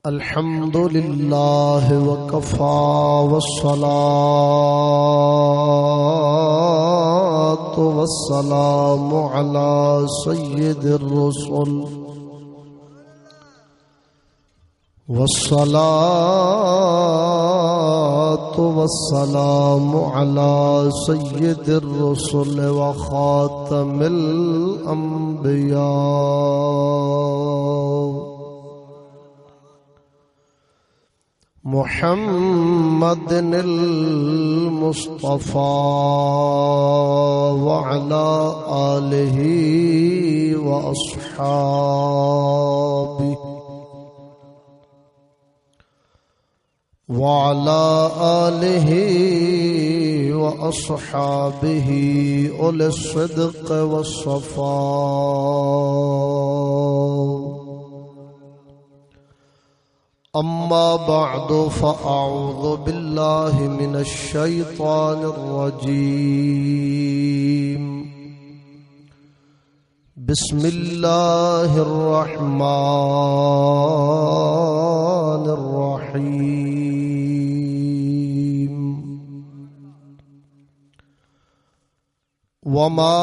الحمد لله وكفى والصلاة والسلام على سيد الرسل والصلاة والسلام على سيد الرسل وخاتم الأنبياء محمد المصطفى وعلى آله وأصحابه أولي الصدق والصفاء. أما بعد فأعوذ بالله من الشيطان الرجيم. بسم الله الرحمن الرحيم. وما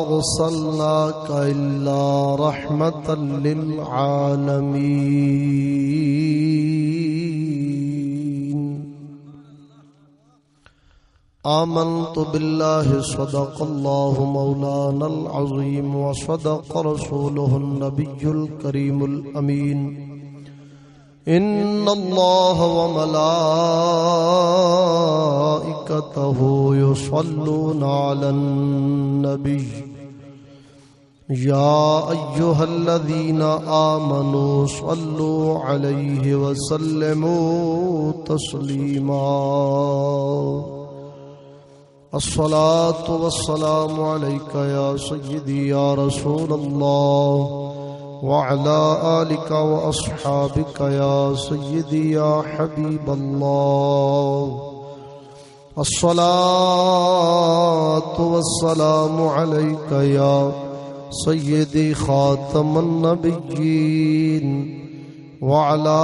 أرسلناك إلا رحمة للعالمين. آمنت بالله صدق الله مولانا العظيم وصدق رسوله النبي الكريم الأمين. إن الله وملائكته يصلون على النبي يا أيها الذين آمنوا صلوا عليه وسلموا تسليما. الصلاة والسلام عليك يا سيدي يا رسول الله وعلى آلك وأصحابك يا سيدي يا حبيب الله. الصلاة والسلام عليك يا سيدي خاتم النبيين وعلى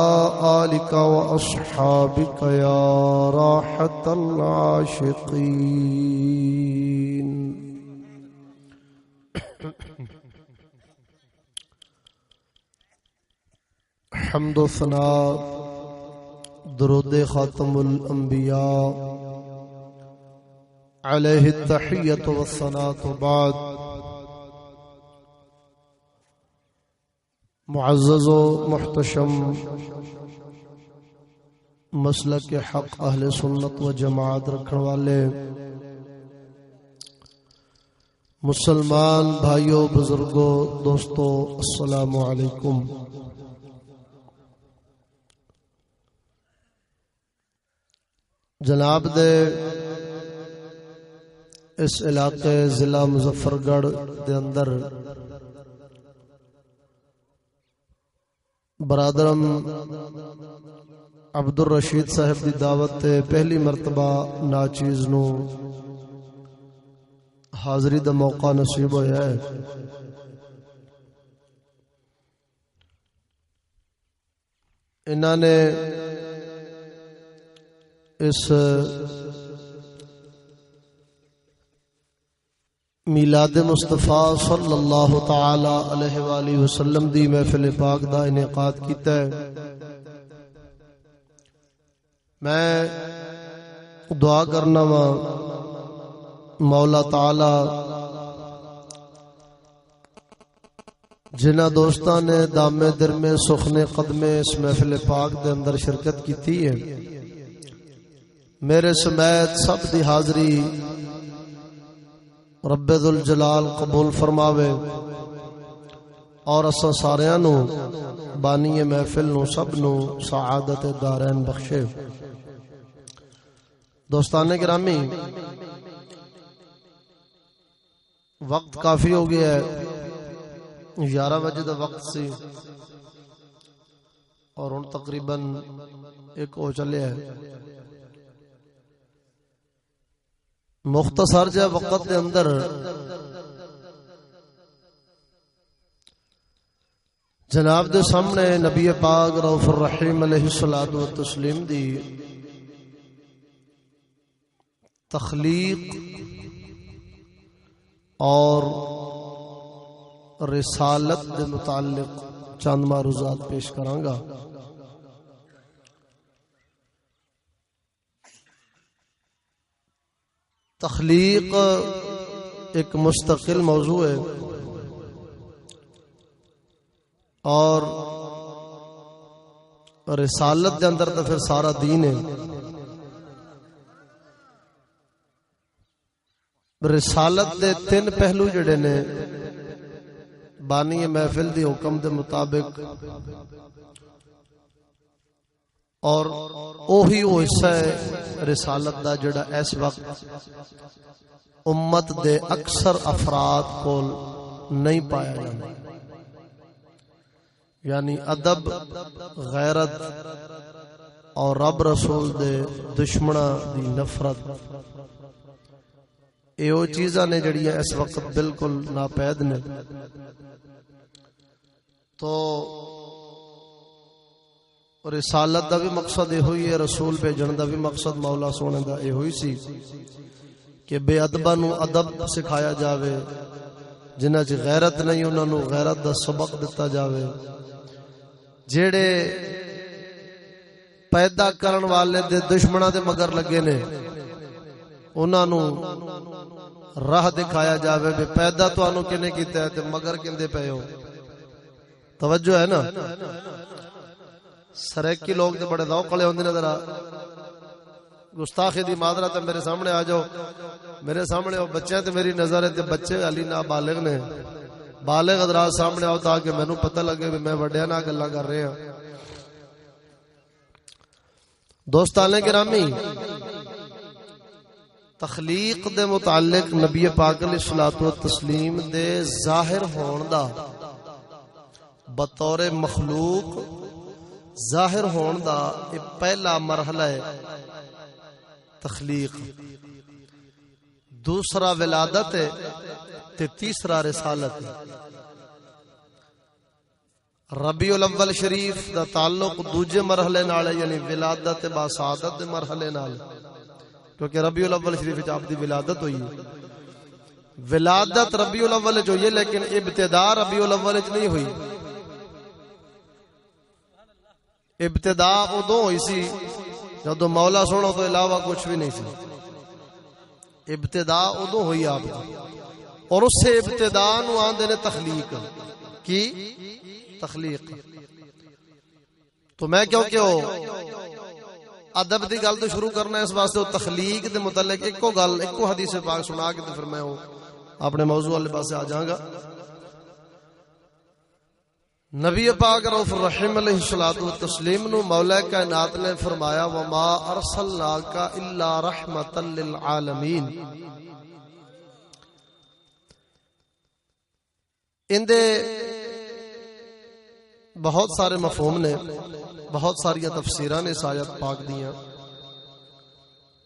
آلك وأصحابك يا راحة العاشقين. حمد و ثناء درود خاتم الانبیاء علیہ التحیۃ والثناء بعد. معزز و محتشم مسلک حق اہل سنت و جماعت رکھنے والے مسلمان بھائیوں، بزرگوں، دوستوں، السلام علیکم. جناب دے اس علاقے ضلع مظفر گڑھ دے اندر برادرم عبد الرشید صاحب دی دعوت تے پہلی مرتبہ ناچیز نو حاضری دا موقع نصیب ہویا ہے. انہاں نے اس میلاد مصطفیٰ صلی اللہ تعالی علیہ وآلہ وسلم دی محفل پاک دا انعقاد کیتا ہے. میں دعا کرنا وا مولا تعالی جنہ دوستاں نے دامے درمے سخنے قدمے اس محفل پاک دے اندر شرکت کیتی ہے، میرے سمیت سب دی حاضری رب ذوالجلال قبول فرماوے اور اساں ساریاں نو بانی محفل نو سب نو سعادت دارین بخشے. دوستان گرامی، وقت کافی ہو گیا ہے، 11 بجے دا وقت سی اور ہن تقریباً 1 ہو چلے ہے. مختصر جا وقت دے اندر جناب دے سامنے نبی پاک رؤوف الرحیم علیہ الصلوۃ والتسلیم دی تخلیق اور رسالت دے متعلق چند معروضات پیش کراں گا۔ تخلیق ایک مستقل موضوع ہے اور رسالت دے اندر تو پھر سارا دین ہے۔ رسالت دے تین پہلو جڑے نے بانی محفل دی حکم دے مطابق اور اوہی وہ حصہ ہے رسالت دا جڑا اس وقت امت دے اکثر افراد کو نہیں پایا جاتا، یعنی ادب، غیرت اور رب رسول دے دشمناں دی نفرت، یہ وہ چیزاں نے جڑیاں اس وقت بالکل ناپید نے۔ تو رسالت دا بھی مقصد یہ ہوئی ہے، رسول بھیجن دا بھی مقصد مولا سونے دا یہ ہوئی سی کہ بے ادباں نو ادب سکھایا جاوے، جنہاں چ غیرت نہیں انہاں نو غیرت دا سبق دتا جاوے، جڑے پیدا کرن والے دے دشمناں دے مگر لگے نے انہاں نو راہ دکھایا جاوے بے پیدا تانوں کنے کیتا ہے تے مگر کیندے پئے ہو۔ توجہ ہے نا؟ سریکی لوگ تے بڑے ذوق والے ہوندے نے، ذرا گستاخی دی معذرت ہے، میرے سامنے آ جاؤ، میرے سامنے وہ بچے تے میری نظر ہے تے بچے علی نابالغ نے، بالغ حضرات سامنے آؤ تاکہ مینوں پتہ لگے کہ میں وڈیاں نال گلاں کر رہے ہاں۔ دوستان گرامی، تخلیق دے متعلق نبی پاک علیہ الصلوۃ والتسلیم دے ظاہر ہون دا بطور مخلوق ظاہر ہون دا یہ پہلا مرحلہ ہے تخلیق، دوسرا ولادت ہے تے تیسرا رسالت ہے۔ ربیع الاول شریف دا تعلق دوجے مرحلے نال ہے، یعنی ولادت با سعادت دے مرحلے نال، کیونکہ ربیع الاول شریف وچ آپ دی ولادت ہوئی ہے۔ ولادت ربیع الاول وچ ہوئی ہے لیکن ابتدا ربیع الاول وچ نہیں ہوئی۔ ابتدا ادو ہوئی سی جدو مولا سونا تو علاوہ کچھ بھی نہیں سی، ابتدا ادو ہوئی آپ کی، اور اس سے ابتدا نو آندے نے تخلیق کی تخلیق۔ تو میں کیونکہ ادب دی گل تو شروع کرنا ہے، اس واسطے تخلیق دے متعلق ایکو گل ایکو حدیث پاک سنا کے پھر میں اپنے موضوع والے پاسے آ جاؤں گا۔ نبی پاک رؤوف الرحیم علیہ الصلوۃ والتسلیم نو مولا کائنات نے فرمایا وما ارسلناک الا رحمتا للعالمین۔ اندے بہت سارے مفہوم نے، بہت ساری تفسیراں نے اس آیت پاک دیاں،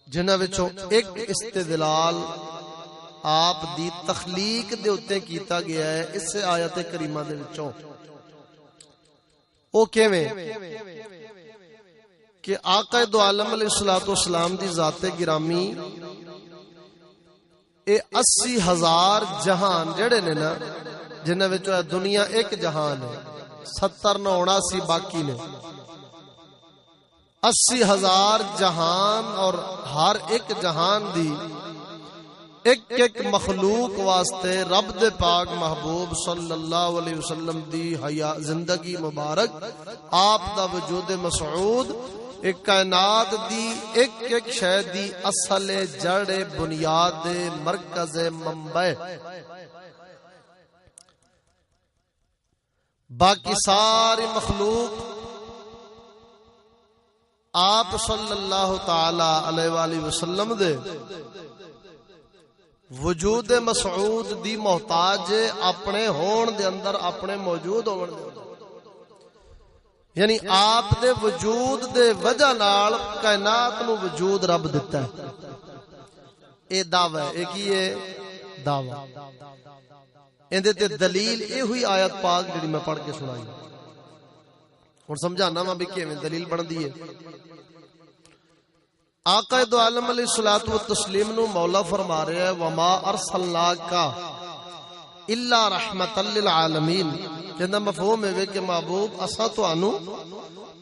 جنہاں وچوں ایک استدلال آپ دی تخلیق دے اوتے کیتا گیا ہے اس آیت کریمہ دے وچوں۔ او کیویں کہ آقا دو عالم علیہ الصلوۃ والسلام دی ذات گرامی اے 80,000 جہان جڑے نے نا، جنہاں وچوں دنیا ایک جہان ہے، 70-79 باقی نے، 80,000 جہان، اور ہر ایک جہان دی ایک ایک مخلوق واسطے رب دے پاک محبوب صلی اللہ علیہ وسلم دی حیا زندگی مبارک، آپ دا وجود مسعود ایک کائنات دی ایک ایک شے دی اصل جڑ بنیاد مرکز منبع، باقی ساری مخلوق آپ صلی اللہ تعالی علیہ وآلہ وسلم دے وجود مسعود دی محتاج اپنے ہون دے اندر، اپنے موجود ہون دے اندر، یعنی آپ دے وجود دے وجہ نال کائنات نو وجود رب دیتا ہے۔ اے دعوی ہے، ایک ہی دعوی، اندے تے دلیل اے ہوئی آیت پاک جڑی میں پڑھ کے سنائی۔ ہن سمجھانا وا بھی کیویں دلیل بندی ہے۔ آقا دو عالم علیہ الصلوۃ والتسلیم نو مولا فرما رہا ہے وما ارسلناک الا رحمت للعالمین، جندا مفہوم ہے کہ محبوب اساں تانوں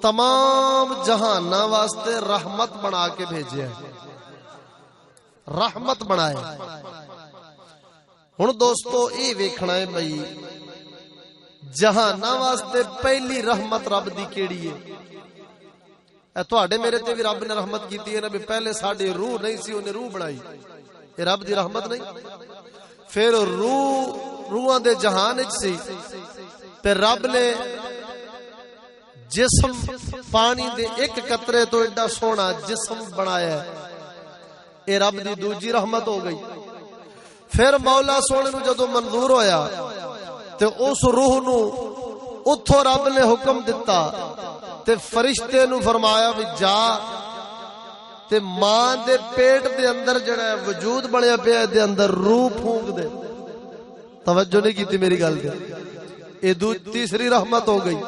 تمام جہاناں واسطے رحمت بنا کے بھیجیا ہے، رحمت بنایا۔ ہن دوستو یہ ویکھنا ہے بھئی جہاناں واسطے پہلی رحمت رب دی کیڑی ہے؟ اے تواڈے میرے تے بھی رب نے رحمت کیتی ہے نا، بھی پہلے ساڈی روح نہیں سی انہیں روح بنائی، یہ رب دی رحمت نہیں؟ پھر روحاں دے جہان وچ سی تے رب نے جسم پانی دے ایک قطرے تو ایڈا سونا جسم بنایا ہے، اے رب دی دوجی رحمت ہو گئی۔ پھر مولا سونے نو جدو منظور ہویا تے اس روح نو اتھو رب نے حکم دیتا تے فرشتے نو فرمایا بھی جا تے ماں دے پیٹ دے اندر جڑا ہے وجود بنیا پیا دے اندر روح پھونک دے۔ توجہ نہیں کیتی میری گل تے، یہ تیسری رحمت ہو گئی۔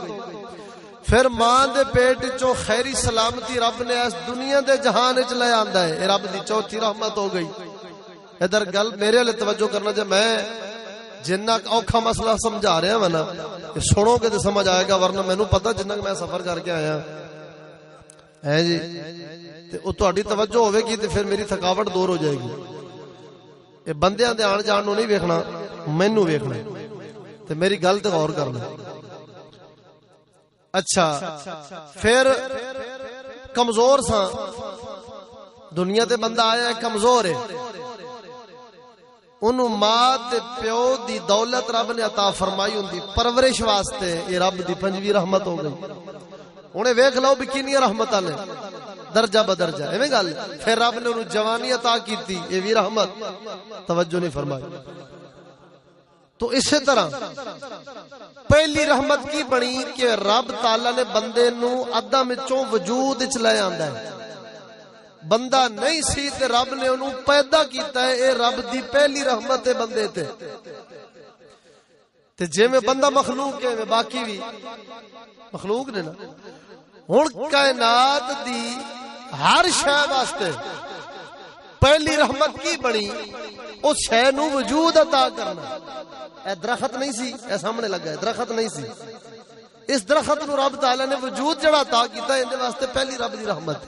پھر ماں دے پیٹ چوں خیری سلامتی رب نے اس دنیا دے جہان وچ لے آندا ہے، یہ رب دی چوتھی رحمت ہو گئی۔ ادھر گل میرے والے توجہ کرنا، جے میں جنہ اوکھا مسئلہ سمجھا رہا ہوں نا سنو گے تو سمجھ آئے گا، ورنہ مینوں پتہ جنہ میں سفر کر کے آیا ہے جی تے او تہاڈی توجہ ہوے گی تے پھر میری تھکاوٹ دور ہو جائے گی۔ یہ بندیاں دے آن جان نوں نہیں ویکھنا، مینوں ویکھنا تے میری گل تے غور کرنا۔ اچھا پھر کمزور ساں، دنیا تے بندہ آیا ہے کمزور ہے، انہوں ماں تے پیو دی دولت رب نے عطا فرمائی ہوندی پرورش واسطے، یہ رب دی پنجویں رحمت ہو گئی۔ انہیں ویکھ لو بھی کنیاں رحمتاں نے درجہ بدرجہ، ایویں گل۔ پھر رب نے انہوں جوانی عطا کیتی، یہ بھی رحمت، توجہ نہیں فرمائی۔ تو اسی طرح پہلی رحمت کی بنی کہ رب تعالی نے بندے نو عدم وچوں وجود وچ لے آندا ہے، بندہ نہیں سی تے رب نے انہوں پیدا کیتا ہے، اے رب دی پہلی رحمت ہے بندے تے۔ تے جے میں بندہ مخلوق ہے باقی بھی مخلوق نے نا۔ ہن کائنات دی ہر شے واسطے پہلی رحمت کی بنی اس شے نو وجود عطا کرنا۔ اے درخت نہیں سی، اے سامنے لگا ہے درخت نہیں سی، اس درخت نو رب تعالی نے وجود جڑا عطا کیتا ہے، اندے واسطے پہلی رب دی رحمت۔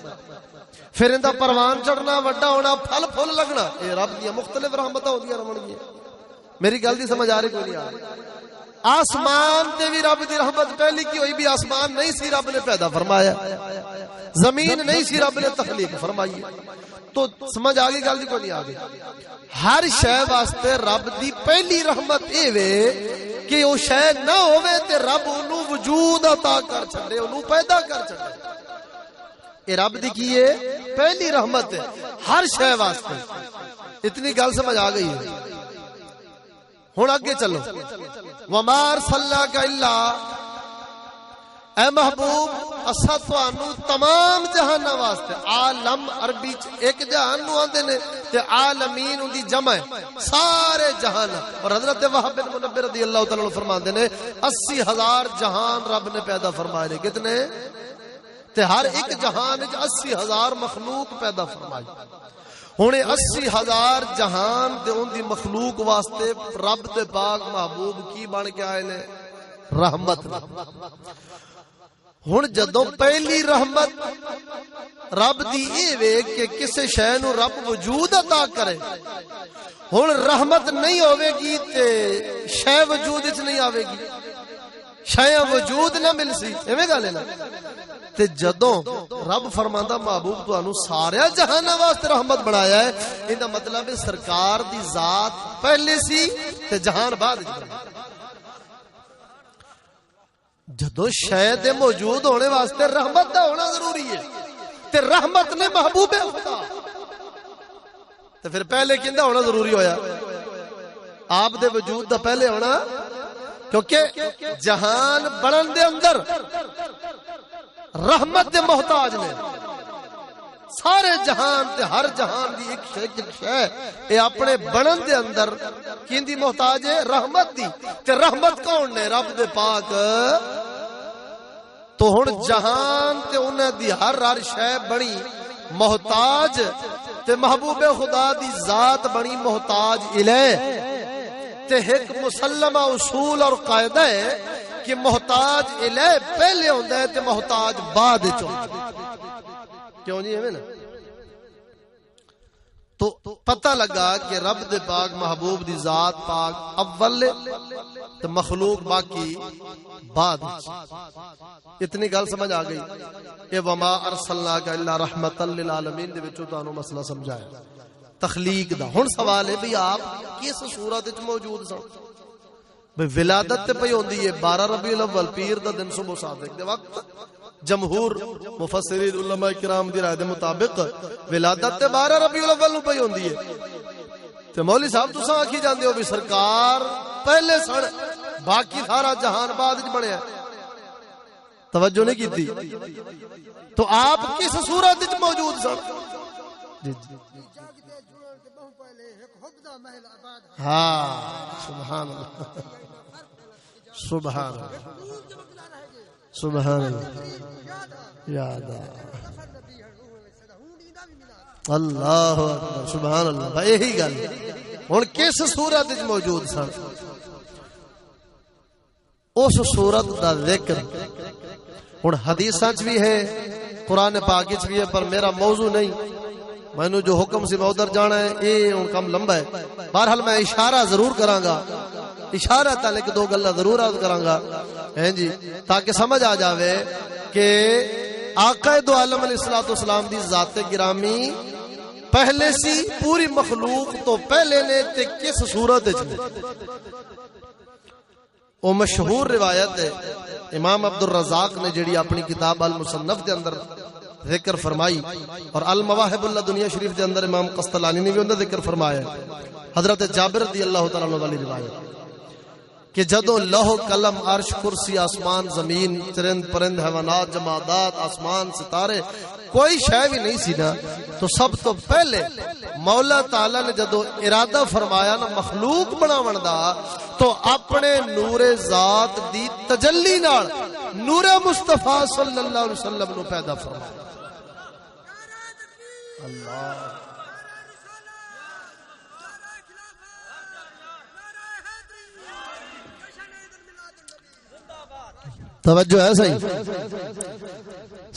پھر اندا پروان چڑھنا، وڈا ہونا، پھل پھل لگنا، یہ رب دی مختلف رحمتاں ہوندیاں رہنگیاں۔ میری گل دی سمجھ آ رہی کوئی نہیں آ رہی؟ آسمان تے بھی رب دی رحمت پہلی کی ہوئی بھی آسمان نہیں سی رب نے پیدا فرمایا، زمین نہیں سی رب نے تخلیق فرمائی۔ تو سمجھ آ گئی گل دی کوئی نہیں آ گئی؟ ہر شے واسطے رب دی پہلی رحمت اے وے کہ او شے نہ ہوے تے رب اونوں وجود عطا کر چھڈے، اونوں پیدا کر چھڈے۔ اے رب دی کی ہے پہلی رحمت ہے ہر شے واسطے۔ اتنی گل سمجھ آ گئی ہے؟ ہن اگے چلو۔ وما ارسلناک الا، اے محبوب اساں تانوں تمام جہاناں واسطے، عالم عربی چ ایک جہان نو آندے نے تے عالمین دی جمع ہے، سارے جہان۔ اور حضرت وہب بن منبہ رضی اللہ تعالی عنہ فرماندے نے 80,000 جہان رب نے پیدا فرمائے نے۔ کتنے؟ تے ہر ایک جہان وچ 80,000 مخلوق پیدا فرمائی۔ ہن 80,000 جہان تے ان دی مخلوق واسطے رب دے پاک محبوب کی بن کے آئے نے؟ رحمت۔ ہن جدوں پہلی رحمت رب دی اے وے کہ کسے شے نو رب وجود عطا کرے، ہن رحمت نہیں ہوے گی تے شے وجود وچ نہیں آوے گی، شے وجود نہ مل سی، ایویں گل ہے نا۔ تے جدوں رب فرماندا محبوب تانوں سارے جہاناں واسطے رحمت بنایا ہے، ایندا مطلب ہے سرکار دی ذات پہلے سی تے جہان بعد وچ۔ جدوں شے دے موجود ہونے واسطے رحمت دا ہونا ضروری ہے تے رحمت نے محبوب خدا تے پھر پہلے کیندا ہونا ضروری ہویا؟ آپ دے وجود دا پہلے ہونا، کیونکہ جہان بنن دے اندر رحمت دے محتاج نے سارے جہان تے ہر جہان دی ایک شے اے اپنے بنن دے اندر کیندی محتاج ہے؟ رحمت دی۔ تے رحمت کون نے؟ رب دے پاک۔ تو ہن جہان تے انہاں دی ہر شے بنی محتاج تے محبوب خدا دی ذات بنی محتاج الیہ تے ایک مسلمہ اصول اور قاعدہ ہے کہ محتاج الیہ پہلے ہوندا ہے تے محتاج بعد وچ ہوندا کیوں جی ایویں نا تو پتہ لگا کہ رب دے پاک محبوب دی ذات پاک اول تے مخلوق باقی بعد اتنی گل سمجھ آ گئی اے وما ارسلناک الا رحمۃ للعالمین دے وچوں تانوں مسئلہ سمجھایا تخلیق دا ہن سوال ہے بھی آپ کس صورت وچ موجود سن بھئی ولادت تے پئی ہوندی ہے 12 ربیع الاول پیر دا دن صبح صادق دے وقت جمہور مفسرین علماء کرام دی رائے دے مطابق ولادت تے 12 ربیع الاول نو پئی ہوندی ہے تے مولوی صاحب تساں آکھی جاندے ہو بھی سرکار پہلے سن باقی سارا جہان بعد وچ بنیا توجہ نہیں کیتی تو آپ کس صورت وچ موجود سن ہاں سبحان اللہ سبحان اللہ سبحان اللہ یاد اللہ اکبر سبحان اللہ بھائی یہی گل ہن کس صورت وچ موجود سن اس صورت دا ذکر ہن حدیثاں وچ بھی ہے قرآن پاک وچ بھی ہے پر میرا موضوع نہیں مینوں جو حکم سے میں ادھر جانا ہے یہ ہن کم لمبا ہے بہرحال میں اشارہ ضرور کراں گا اشارہ تل ایک دو گلاں ضرور عرض کراں گا ہیں جی تاکہ سمجھ آ جاوے کہ آقا دو عالم علیہ الصلوۃ والسلام دی ذات گرامی پہلے سی پوری مخلوق تو پہلے نے تے کس صورت وچ او مشہور روایت ہے امام عبد الرزاق نے جڑی اپنی کتاب المصنف دے اندر ذکر فرمائی اور المواہب اللہ دنیا شریف دے اندر امام قسطلانی نے بھی اندر ذکر فرمایا حضرت جابر رضی اللہ تعالیٰ عنہ والی روایت کہ جدو لوح قلم عرش کرسی آسمان زمین چرند پرند حیوانات جمادات آسمان ستارے کوئی شے بھی نہیں سی نا تو سب تو پہلے مولا تعالی نے جدو ارادہ فرمایا نا مخلوق بناون دا تو اپنے نور ذات دی تجلی نال نور مصطفیٰ صلی اللہ علیہ وسلم نو پیدا فرمایا اللہ توجہ ہے صحیح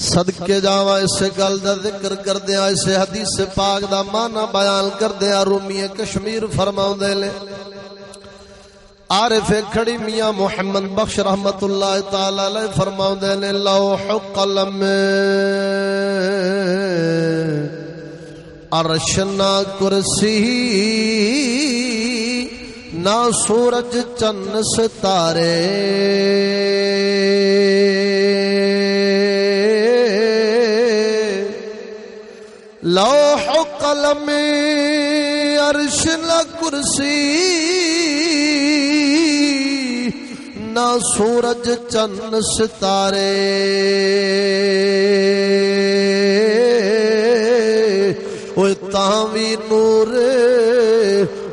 صدقے جاواں اس گل دا ذکر کردیاں اس حدیث پاک دا معنی بیان کردیاں رومی کشمیر فرماوندے نے عارف کھڑی میاں محمد بخش رحمت اللہ تعالی علیہ فرماوندے نے لوح قلم عرش نہ کرسی نہ سورج چند ستارے لوح قلم عرش نہ کرسی نہ سورج چند ستارے وہ تاوی نور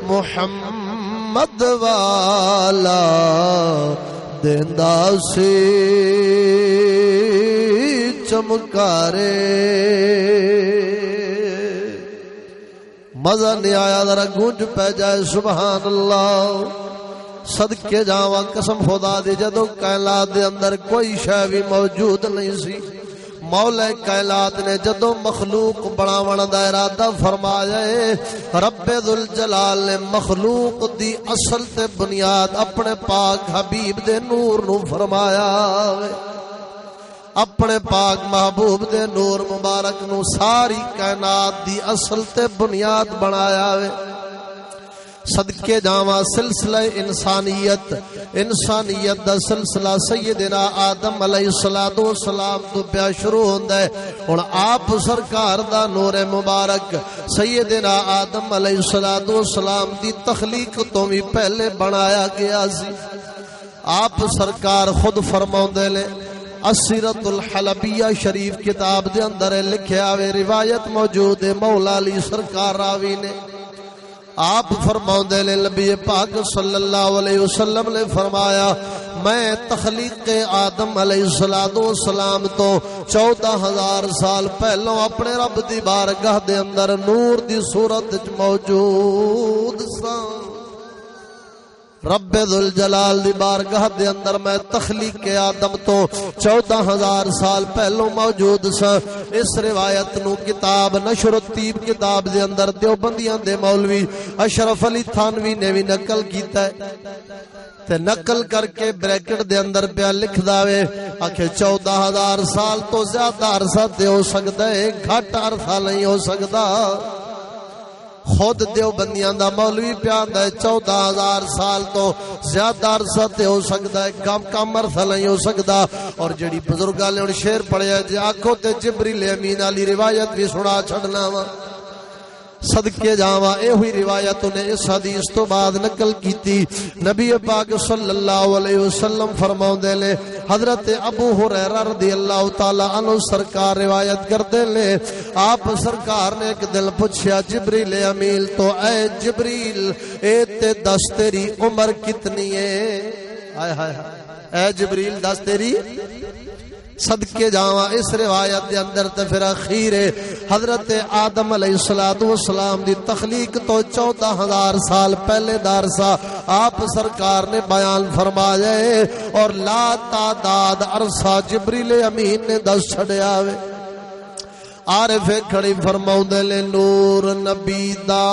محمد والا دیندا سی چمکارے مزہ نہیں آیا ذرا گونج پہ جائے سبحان اللہ صدقے جاواں قسم خدا دی جدو کائنات دے اندر کوئی شے بھی موجود نہیں سی مولا کائنات نے جدو مخلوق بناون دا ارادہ فرمایا ہے رب ذوالجلال نے مخلوق دی اصل تے بنیاد اپنے پاک حبیب دے نور نو فرمایا اپنے پاک محبوب دے نور مبارک نو ساری کائنات دی اصل تے بنیاد بنایا ہے صدقے جاواں سلسلہ انسانیت دا سلسلہ سیدنا آدم علیہ السلام تو پیا شروع ہوندا ہے ہن آپ سرکار دا نور مبارک سیدنا آدم علیہ السلام دی تخلیق تو بھی پہلے بنایا گیا سی آپ سرکار خود فرماوندے نے السیرۃ الحلبیہ شریف کتاب دے اندر لکھیا ہوئے روایت موجود ہے مولا علی سرکار راوی نے آپ فرماؤندے نے نبی پاک صلی اللہ علیہ وسلم نے فرمایا میں تخلیق آدم علیہ السلام تو 14,000 سال پہلوں اپنے رب دی بارگاہ دے اندر نور دی صورت موجود سا. رب ذوالجلال دی بارگاہ دے اندر میں تخلیق آدم تو 14,000 سال پہلوں موجود سا. اس روایت نو کتاب نشر الطیب کتاب دے اندر دیوبندیاں دے مولوی اشرف علی تھانوی نے بھی نقل کیتا ہے تے نقل کر کے بریکٹ دے اندر پیا لکھ داوے آکھے 14,000 سال تو زیادہ عرصہ تے ہو سکتا ہے، گھٹ عرصہ نہیں ہو سکتا. خود دیوبندیاں دا مولوی پیاندا ہے 14,000 سال تو زیادہ عرصہ تے ہو سکتا ہے، کم عرصہ نہیں ہو سکتا. اور جڑی بزرگاں نے شعر پڑھیا جے آکھو تے جبریل امین علی روایت بھی سنا چھڑنا وا. صدقے جاواں اے ہوئی روایت نے اس حدیث تو بعد نقل کیتی. نبی پاک صلی اللہ علیہ وسلم فرماؤندے نے حضرت ابو ہریرہ رضی اللہ تعالی عنہ سرکار روایت کرتے نے آپ سرکار نے ایک دل پوچھا جبریل امین تو اے جبریل اے تے دس تیری عمر کتنی ہے؟ ہائے ہائے اے جبریل دس تیری صدقے جاواں اس روایت دے اندر تے پھر اخیر حضرت آدم علیہ السلام دی تخلیق تو 14,000 سال پہلے دارسا آپ سرکار نے بیان فرمایا ہے اور لا تعداد عرصہ جبریل امین نے دس چھڑیا وے. عارف کھڑی فرماؤندے نے نور نبی دا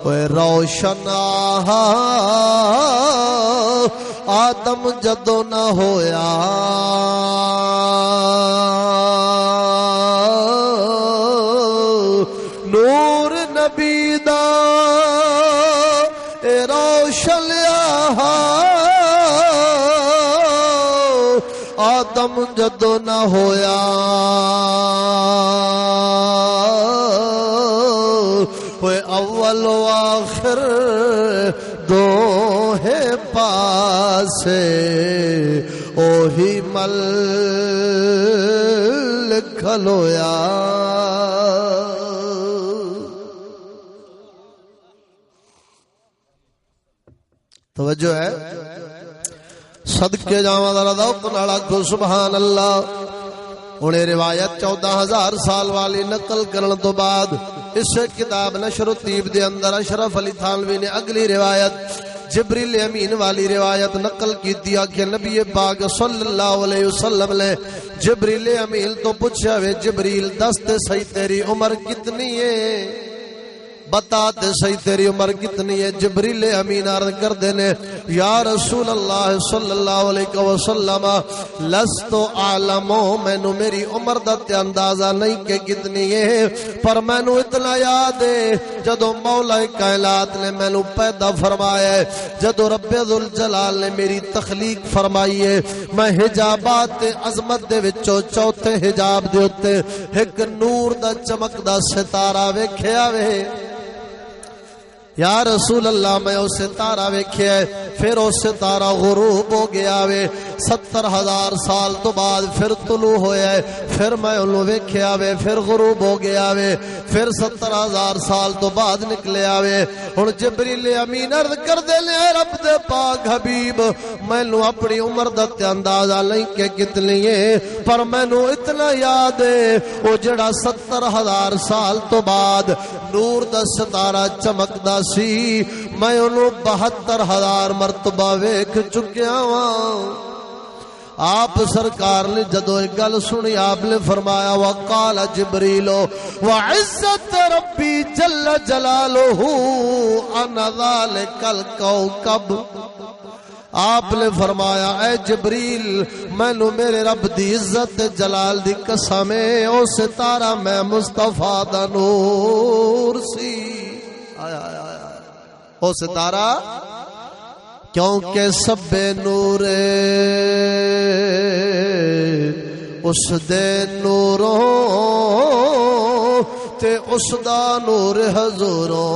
اوے روشن آدم جدو نہ ہویا نور نبی دا اے روشن آدم جدو نہ ہویا ہوئے اول و آخر دو ہے پاسے اوہی مل کھلویا. توجہ ہے صدقے جاواں ذرا ذوق نال آکھو سبحان اللہ. انہیں روایت 14,000 سال والی نقل کرن تو بعد اس کتاب نشر الطیب دے اندر اشرف علی تھانوی نے اگلی روایت جبریل امین والی روایت نقل کی دیا کہ نبی پاک صلی اللہ علیہ وسلم نے جبریل امین تو پوچھا وے جبریل دست صحیح تیری عمر کتنی ہے؟ بتا دے صحیح تیری عمر کتنی ہے؟ جبریل امین عرض کر دینے یا رسول اللہ صلی اللہ علیہ وسلم لست عالمو مینو میری عمر دا تے اندازہ نہیں کہ کتنی ہے پر مینو اتنا یاد ہے جدو مولا کائنات نے مینو پیدا فرمایا ہے جدو رب ذوالجلال نے میری تخلیق فرمائی ہے میں حجابات عظمت دے وچوں چوتھے حجاب دے اوتے ایک نور دا چمکدا ستارہ ویکھیا وے یا رسول اللہ میں اس ستارہ ویکھیا ہے پھر اس ستارہ غروب ہو گیا وے 70,000 سال تو بعد پھر طلوع ہویا ہے پھر میں انہوں ویکھیا وے پھر غروب ہو گیا وے پھر 70,000 سال تو بعد نکلیا وے. ہن جبریل امین عرض کر دے لے رب دے پاک حبیب مینوں اپنی عمر دا تے اندازہ نہیں کہ کتنی ہے پر مینوں اتنا یاد ہے او جڑا 70,000 سال تو بعد نور دا ستارہ چمکدا سی میں انہوں 72,000 مرتبہ ویکھ چکیا ہاں. آپ سرکار نے جدو ایک گل سنی آپ نے فرمایا وقال جبریل وعزت ربی جل جلالہ انا ذالک الکوکب. آپ نے فرمایا اے جبریل مینو میرے رب دی عزت جلال دی قسم ہے او ستارہ میں مصطفیٰ دا نور سی. او ستارہ کیونکہ سب نور اس دے نوروں تے اس دا نور حضوروں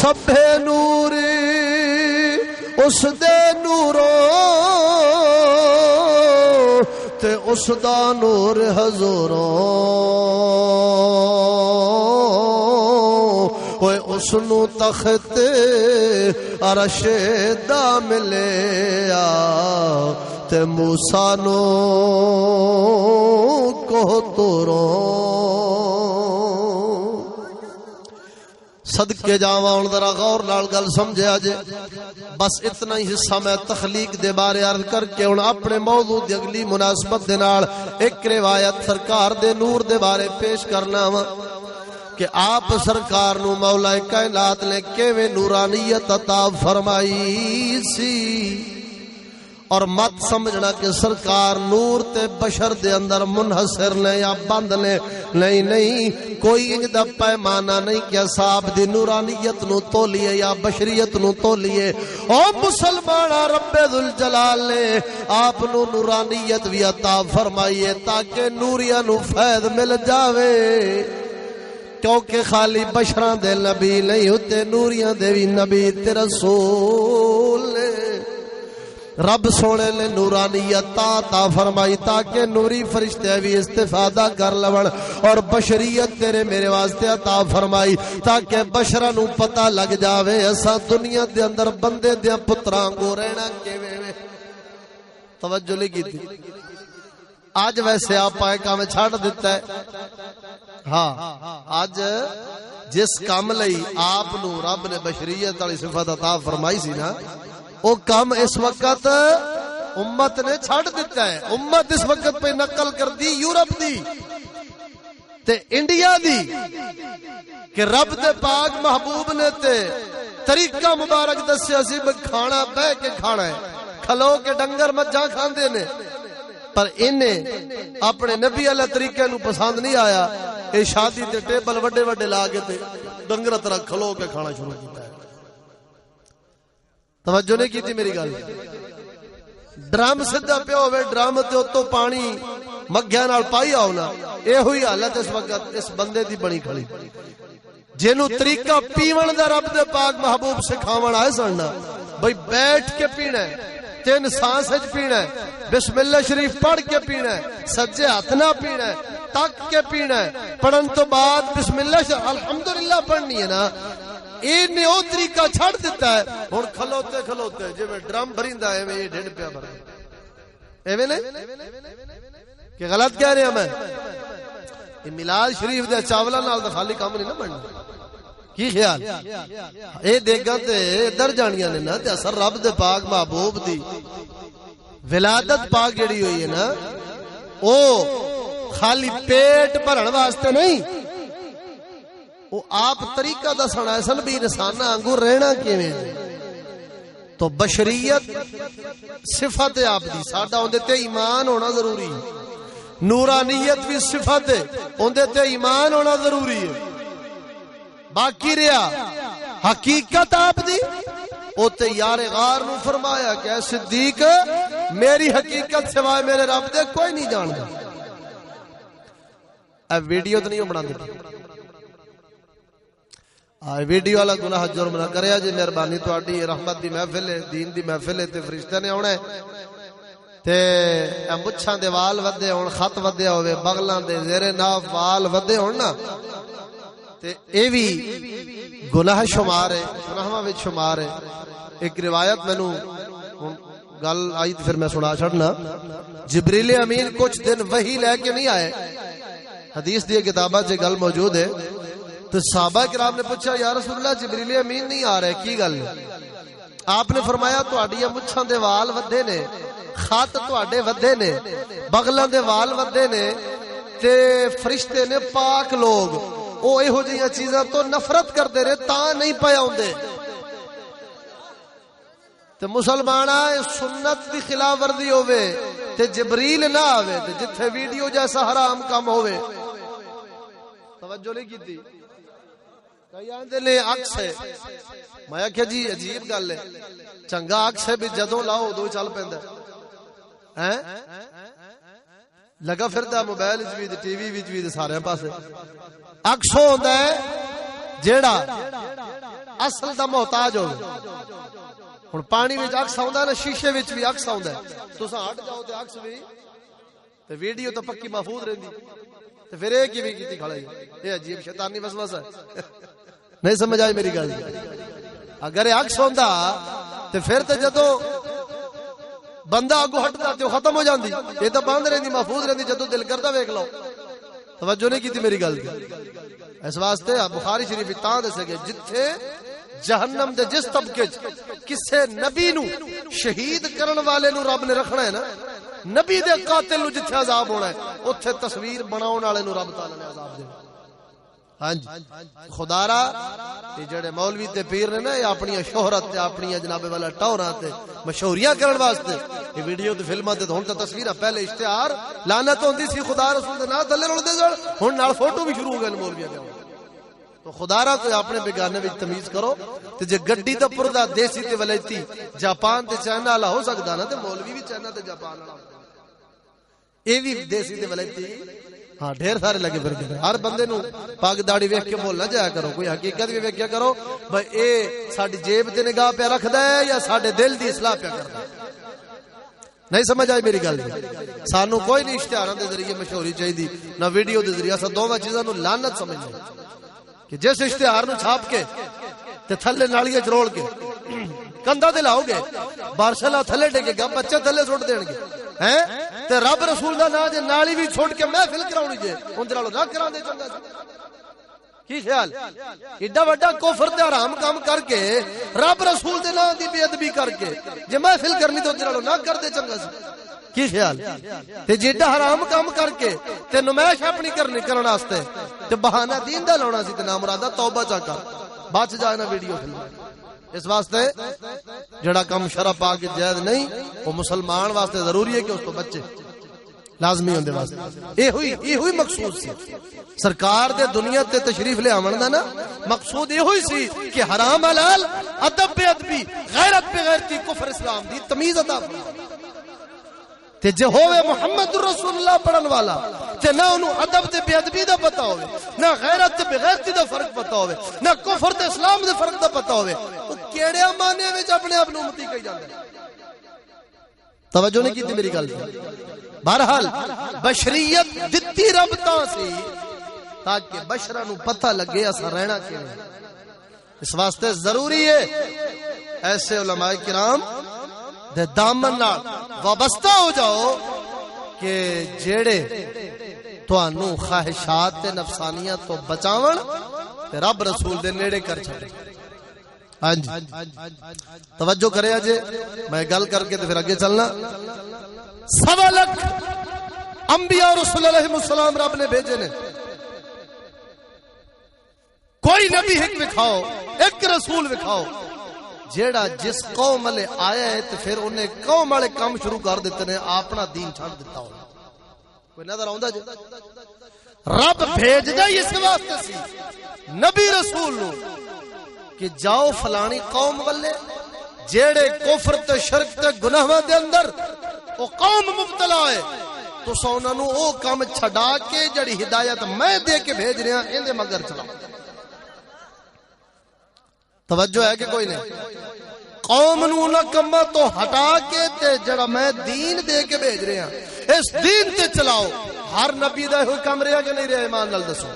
سب نور اس دے نوروں تے اس دا نور حضوروں اوے اس نو تخت عرش دا ملیا تے موسیٰ نو کوہتوروں صدقے جاواں ہن ذرا غور نال گل سمجھیا جے بس اتنا ہی حصہ میں تخلیق دے بارے عرض کر کے ہن اپنے موضوع دی اگلی مناسبت دے نال ایک روایت سرکار دے نور دے بارے پیش کرنا وا کہ آپ سرکار نو مولا کائنات نے کیویں نورانیت عطا فرمائی سی اور مت سمجھنا کہ سرکار نور تے بشر دے اندر منحصر نے یا بند نے نہیں کوئی انج دا پیمانہ نہیں کہ صاحب دی نورانیت نو تولیے یا بشریت نو تولیے او مسلمان رب ذوالجلال نے آپ نو نورانیت بھی عطا فرمائیے تاکہ نوریا نو فیض مل جاوے کیونکہ خالی بشراں دے نبی نہیں ہوتے نوریاں دے بھی نبی تے رسول نے رب سونے نے نورانیت عطا فرمائی تاکہ نوری فرشتے بھی استفادہ کر لون اور بشریت تیرے میرے واسطے عطا فرمائی تاکہ بشراں نو پتہ لگ جاوے اساں دنیا دے اندر بندے دے پتراں کو رہنا کیویں وے توجہ نہیں کیتی آج ویسے آپ پائے کام چھڑ دیتا ہے ہاں آج جس کام لئی آپ نو رب نے بشریت والی صفت عطا فرمائی سی نا وہ کام اس وقت امت نے چھڑ دیتا ہے امت اس وقت پہ نقل کر دی یورپ دی تے انڈیا دی کہ رب دے پاک محبوب نے تے طریقہ مبارک دسیا سی کھانا بہ کے کھانا ہے کھلو کے ڈنگر مجھاں کھاندے نے پر انہیں اپنے نبی علیہ طریقے نو پسند نہیں آیا اے شادی تے ٹیبل وڈے وڈے لا کے تے ڈنگر طرح کھلو کے کھانا شروع کیتا ہے توجہ نہیں کی تھی میری گل ڈرم سیدھا پیا ہوے ڈرم تے اوتوں پانی مگھیاں نال پائی آؤ نا اے ہوئی حالت اس وقت اس بندے دی بنی کھڑی جنوں طریقہ پیون دا رب دے پاک محبوب سکھاون آئے سن نا بھئی بیٹھ کے پینا ہے 3 سانس وچ پینا ہے بسم اللہ شریف پڑھ کے پینا ہے سجے ہاتھ نہ پینا ہے تک کے پینا ہے پڑھن تو بعد بسم اللہ الحمدللہ پڑھنی ہے نا اینے او طریقہ چھڑ دیتا ہے ہن کھلوتے کھلوتے جویں ڈرم بھریندا ہے ایویں ڈھڈ پیا بھر ایویں نہیں کہ غلط کہہ رہا میں یہ میلاد شریف دے چاولاں نال تے خالی کام نہیں نہ بننا کی خیال اے دیگاں تے ادھر جانیاں نے نا تے اثر رب دے پاک محبوب دی ولادت پاک جڑی ہوئی ہے نا او خالی پیٹ بھرن واسطے نہیں وہ آپ طریقہ دسنا ہے سن بھی انسان آنگو رہنا کیویں تو بشریت صفت ہے آپ دی ساڈا اون دے تے ایمان ہونا ضروری ہے نورانیت بھی صفت ہے اون دے تے ایمان ہونا ضروری ہے باقی رہا حقیقت آپ دی او تے یار غار نو فرمایا کہ اے صدیق میری حقیقت سوائے میرے رب دے کوئی نہیں جاندا اے ویڈیو تے نہیں بنا دے ویڈیو والا گناہ جرم نہ کریا جی مہربانی تہاڈی رحمت دی محفل ہے دین دی محفل ہے تے فرشتے نے آنا ہے تے مچھاں دے وال ودے ہون خط ودیا ہوے بغلاں دے زیر ناف وال ودے ہون نا تے اے وی گناہ شمار ہے گناہاں وچ شمار ہے ایک روایت مینوں گل آئی تے پھر میں سنا چھڑنا جبریل امین کچھ دن وحی لے کے نہیں آئے حدیث دی کتاباں چ گل موجود ہے تو صحابہ کرام نے پوچھا یا رسول اللہ جبریل امین نہیں آ رہے کی گل آپ نے فرمایا تہاڈیاں مچھاں دے وال ودے نے خط تہاڈے ودے نے بغلاں دے وال ودے نے تے فرشتے نے پاک لوگ او ایہو جیاں چیزاں تو نفرت کردے رہے تاں نہیں پے اوندے تے مسلماناں سنت دی خلاف ورزی ہوے تے جبریل نہ آوے تے جتھے ویڈیو جیسا حرام کام ہوے توجہ نہیں کیتی کئی آندے نے عکس ہے میں کہ جی عجیب گل ہے چنگا عکس ہے بھی جدوں لاؤ ادوں چل پیندا ہے لگا پھردا موبائل وچ بھی ٹی وی وچ بھی سارے پاسے عکس ہوندا ہے جیڑا اصل دا محتاج ہوے ہن پانی وچ عکس آوندا نا شیشے وچ بھی عکس آوندا ہے تساں ہٹ جاؤ تے عکس بھی تے ویڈیو تو پکی محفوظ رہندی تے پھر یہ کیویں کیتی کھڑا ہے؟ یہ عجیب شیطانی وسوسہ ہے. نہیں سمجھ آئی میری گل؟ اگر یہ عکس ہوندا تے پھر تے جدوں بندہ اگوں ہٹدا تے ختم ہو جاندی. یہ تو بند رہندی محفوظ رہندی جدوں دل کردا ویکھ لو. توجہ نہیں کیتی میری گل تے. اس واسطے بخاری شریف تاں دسے گئے جتھے جہنم دے جس طبقے کسے نبی نو شہید کرن والے نو رب نے رکھنا ہے نا، نبی دے قاتل نو جتھے عذاب ہونا ہے اوتھے تصویر بناون والے نو رب تعالی نے عذاب دینا. ہاں جی خدا را یہ جڑے مولوی تے پیر نے نا یہ اپنی شہرت تے اپنی جناب والا ٹوراں تے مشہوریاں کرن واسطے یہ ویڈیو تے فلماں تے ہن تے تصویراں، پہلے اشتہار لعنت ہوندی سی خدا رسول دے نام تھلے رلدے سن، ہن نال فوٹو بھی شروع ہو گئے مولویاں دے. تو خدا را کوئی اپنے بیگانے وچ تمیز کرو. تے جے گڈی دا پردہ دیسی تے ولایتی جاپان تے چائنا والا ہو سکدا نا تے مولوی بھی چائنا تے جاپان والا اے وی دیسی تے ولایتی ہاں ڈھیر سارے لگے پھردے. ہر بندے نو پاگ داڑھی ویکھ کے بولنا جایا کرو، کوئی حقیقت بھی ویکھیا کرو بھئی اے ساڈی جیب تے نگاہ پہ رکھدا ہے یا ساڈے دل دی اصلاح پہ کردا ہے. نہیں سمجھ آئی میری گل؟ سانو کوئی نہیں اشتہاراں دے ذریعے مشہوری چاہیے نہ ویڈیو دے ذریعے. اساں دوواں چیزاں نو لعنت سمجھنے کہ جس اشتہار نو چھاپ کے تے تھلے نالیاں چ رول کے کندا تے لاؤ گے بارشالا تھلے ڈگے گا بچے تھلے سٹ دین گے ہیں تے رب رسول دا نام جے نالی بھی چھوڑ کے محفل کراونی جے اون دے نال نہ کراندے چنگا سی. کی خیال ایڈا وڈا کفر تے حرام کام کر کے رب رسول دے نام دی بے ادبی کر کے جے محفل کرنی تے اون دے نال نہ کردے چنگا سی. کی خیال تے جیڈا حرام کام کر کے تے نمائش اپنی کرن واسطے تے بہانہ دین دا لاونا سی تے نام مراد توبہ چا کر بچ جائے نا ویڈیو فلم. اس واسطے جڑا کم شرع پاک جائز نہیں وہ مسلمان واسطے ضروری ہے کہ اس تو بچے لازمی ہوندے واسطے. اے ہوئی مقصود سی سرکار دے دنیا تے تشریف لے آون دا نا مقصود اے ہوئی سی کہ حرام حلال ادب بے ادبی غیرت بے غیرتی کفر اسلام دی تمیز عطا فرمائے. تے جے ہوے محمد رسول اللہ پڑھن والا تے نہ انہوں ادب تے بے ادبی دا پتہ ہوے نہ غیرت تے بے غیرتی دا فرق پتہ ہوے نہ کفر تے اسلام دے فرق دا پتہ ہوے او کیڑے معنی وچ اپنے آپ نو امتی کہی جاندا ہے. توجہ نہیں کیتی میری گل تے. بہرحال بشریت دتی رب تاں سی تاکہ بشراں نو پتہ لگے اساں رہنا کیویں. اس واسطے ضروری ہے ایسے علماء کرام دے دامن نال وابستہ ہو جاؤ کہ جیڑے تانوں خواہشات تے نفسانیات تو بچاون تے رب رسول دے نیڑے کر چھڈے. ہاں جی توجہ کرے اجے میں گل کر کے تے پھر اگے چلنا. 1.25 لاکھ انبیاء اور رسول علیہ السلام رب نے بھیجے نے. کوئی نبی ایک دکھاؤ ایک رسول دکھاؤ جیڑا جس قوم والے آیا ہے تو پھر انہیں قوم والے کام شروع کر دیتے نے اپنا دین چھڑ دیتا ہو. کوئی نظر آؤں جی رب بھیج دے اس واسطے سی نبی رسول نو کہ جاؤ فلانی قوم والے جیڑے کفر تے شرک تے گناہاں دے اندر او قوم مبتلا ہے تو انہاں نو او کام چھڈا کے جڑی ہدایت میں دے کے بھیج رہا ان دے مگر چلاؤ. توجہ ہے کہ کوئی نہیں؟ قوم نو نہ کما تو ہٹا کے تے جڑا میں دین دے کے بھیج رہا اس دین تے چلاؤ. ہر نبی دا ہوئی کم رہا کہ نہیں رہا ایمان نال دسو.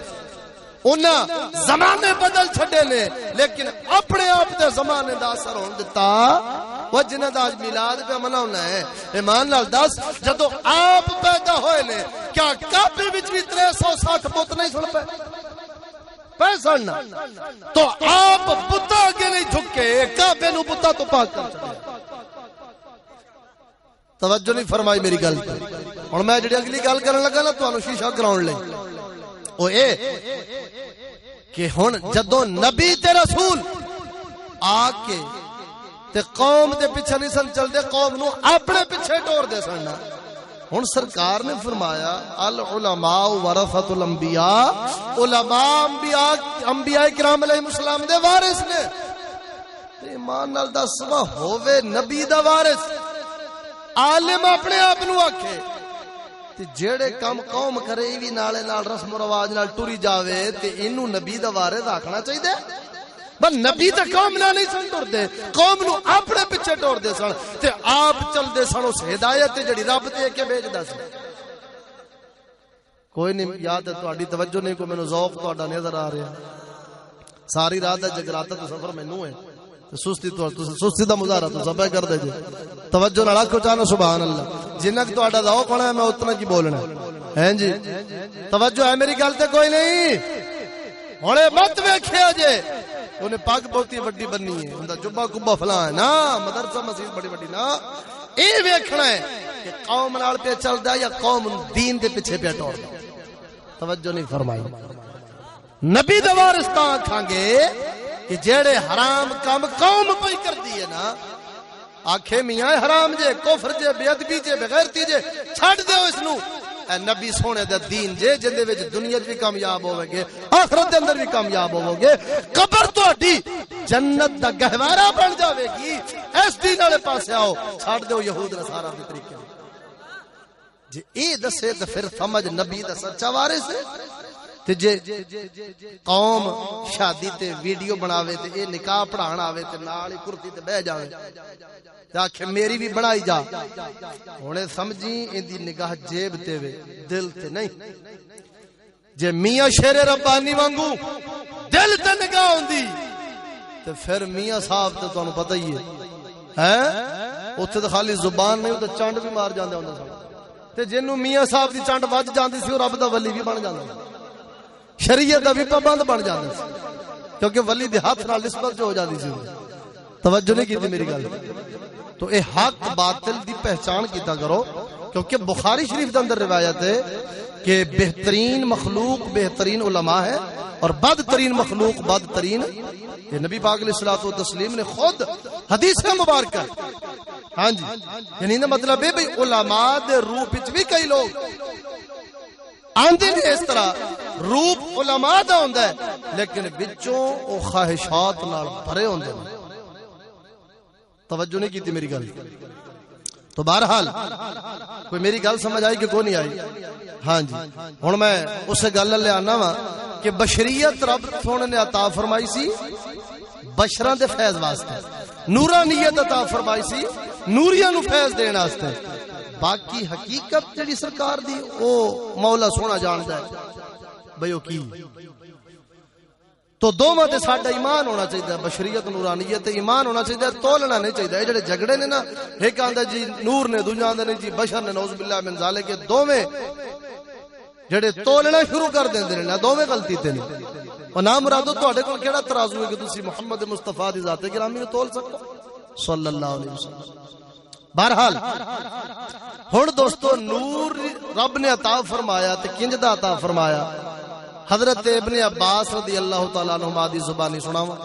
انہاں زمانے بدل چھڈے نے لیکن اپنے آپ تے زمانے دا اثر ہون دتا. وہ جنہاں دا آج میلاد پہ مناونا ہے ایمان نال دس جدوں آپ پیدا ہوئے نے کیا کعبے وچ بھی 360 بت نہیں سن پیسہ نہ تو آپ بتا کے نہیں جھکے کعبے نو بتا تو پاک کر چھڈیا. توجہ نہیں فرمائی میری گل. ہن میں جڑی اگلی گل کرن لگا نا تانوں شیشہ کراون لے او اے کہ ہن جدوں نبی تے رسول آ کے تے قوم دے پیچھے نہیں سن چل دے قوم نو اپنے پیچھے ٹور دے سن. ہن سرکار نے فرمایا العلماء ورثۃ الانبیاء علماء انبیاء کرام علیہ السلام دے وارث نے. ایمان نال دس وا ہووے نبی دا وارث عالم اپنے آپ نو آکھے تے جیڑے کام قوم کرے وی نالے نال رسم و رواج نال ٹری جاوے تے اینو نبی دا وارث آکھنا چاہیے. بس نبی تے قوم نہ نہیں سن ٹردے قوم نو اپنے پیچھے ٹور دے سن تے آپ چل دے سن اس ہدایت تے جڑی رب دے کے بھیجدا سی. کوئی نہیں یاد ہے تہاڈی توجہ نہیں کو مینوں ذوق تہاڈا نظر آ رہا ساری رات دا جگراتا تو سفر مینوں ہے سستی تو سستی دا مظاہرہ تو سب کر دے جی توجہ نال آکھو چاہنا سبحان اللہ جنہ کہ تہاڈا ذوق ہونا ہے میں اتنا کی بولنا ہے جی توجہ ہے میری گل تے کوئی نہیں ہنے مت ویکھیا جے انہیں پگ بہتی وڈی بننی ہے اندا جبا کبا فلاں ہے نا مدرسہ مسجد بڑی بڑی نا اے ویکھنا ہے کہ قوم نال پہ چلدا یا قوم دین دے پیچھے پہ ٹوردا توجہ نہیں فرمائی نبی دا وارث تاں آکھاں گے کہ جیڑے حرام کام قوم پئی کردی ہے نا آکھے میاں حرام جے کفر جے بے ادبی جے بغیرتی جے چھڈ دیو اس نو اے نبی سونے دا دین جے جندے وچ دنیا وچ بھی کامیاب ہوے گے آخرت دے اندر بھی کامیاب ہوو گے قبر تہاڈی جنت دا گہوارہ بن جاوے گی اس دین والے پاسے آؤ چھڈ دیو یہود نصارا دے طریقے جے اے دسے تے پھر سمجھ نبی دا سچا وارث ہے تے جے قوم شادی تے ویڈیو بناوے تے اے نکاح پڑھان آوے تے نال ہی کرسی تے بیٹھ جاوے تے آکھے میری بھی بنائی جا ہنے سمجھی ایندی نگاہ جیب تے وے دل تے نہیں جے میاں شیر ربانی وانگو دل تے نگاہ ہوندی تے پھر میاں صاحب تے تانوں پتہ ہی ہے اوتھے تے خالی زبان نہیں تے چانڈ بھی مار جاندے ہوندا سی تے جنوں میاں صاحب دی چانڈ وج جاندی سی او رب دا ولی بھی بن جاندا شریعت دا بھی پابند بن جاندا سی کیونکہ ولی دے ہاتھ نال نسبت جو ہو جاندی سی توجہ نہیں کیتی میری گل تو اے حق باطل دی پہچان کیتا کرو کیونکہ بخاری شریف دے اندر روایت ہے کہ بہترین مخلوق بہترین علماء ہے اور بدترین مخلوق بدترین یہ نبی پاک علیہ الصلوۃ والتسلیم نے خود حدیث مبارکہ ہاں جی یعنی نا مطلب ہے بھئی علماء دے روپ وچ بھی کئی لوگ آندے نے اس طرح روپ علماء دا ہوندا ہے لیکن وچوں او خواہشات نال بھرے ہوندے ہیں توجہ نہیں کیتی میری گل تو بہرحال کوئی میری گل سمجھ آئی کہ کوئی نہیں آئی ہاں جی ہن میں اس گل لے آنا وا کہ بشریت رب سونے نے عطا فرمائی سی بشراں دے فیض واسطے نورانیت عطا فرمائی سی نوریاں نو فیض دین واسطے باقی حقیقت جڑی سرکار دی او مولا سونا جاندا ہے بھئی او کی تو دوواں تے ساڈا ایمان ہونا چاہیے بشریت نورانیت تے ایمان ہونا چاہیے تولنا نہیں چاہیے اے جڑے جھگڑے نے نا ایک آندا جی نور نے دوجا آندا نہیں جی بشر نے نعوذ باللہ من ذالک کے دوویں جڑے تولنا شروع کر دیندے نے نا دوویں غلطی تے نہیں او نا مرادو تواڈے کول کیڑا ترازو ہے کہ تسی محمد مصطفی دی ذات گرامی نو تول سکو صلی اللہ علیہ وسلم بہرحال ہن دوستو نور رب نے عطا فرمایا تے کنج دا عطا فرمایا حضرت ابن عباس رضی اللہ تعالیٰ عنہما دی زبانی سناواں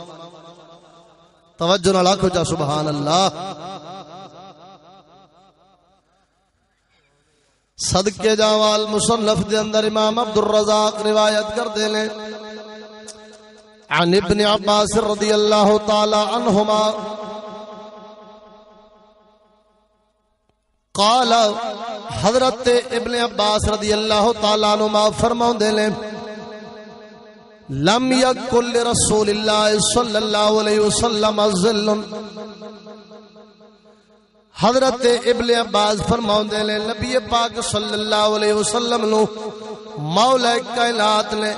توجہ نال آکھو جا سبحان اللہ صدقے جاوال مصنف دے اندر امام عبد الرزاق روایت کر دے لیں عن ابن عباس رضی اللہ تعالیٰ عنہما قال حضرت ابن عباس رضی اللہ تعالیٰ عنہما فرماؤں دے لیں لم یکن لرسول اللہ صلی اللہ علیہ وسلم ظل حضرت ابن عباس فرماؤں دے لیں نبی پاک صلی اللہ علیہ وسلم نو مولا کائنات نے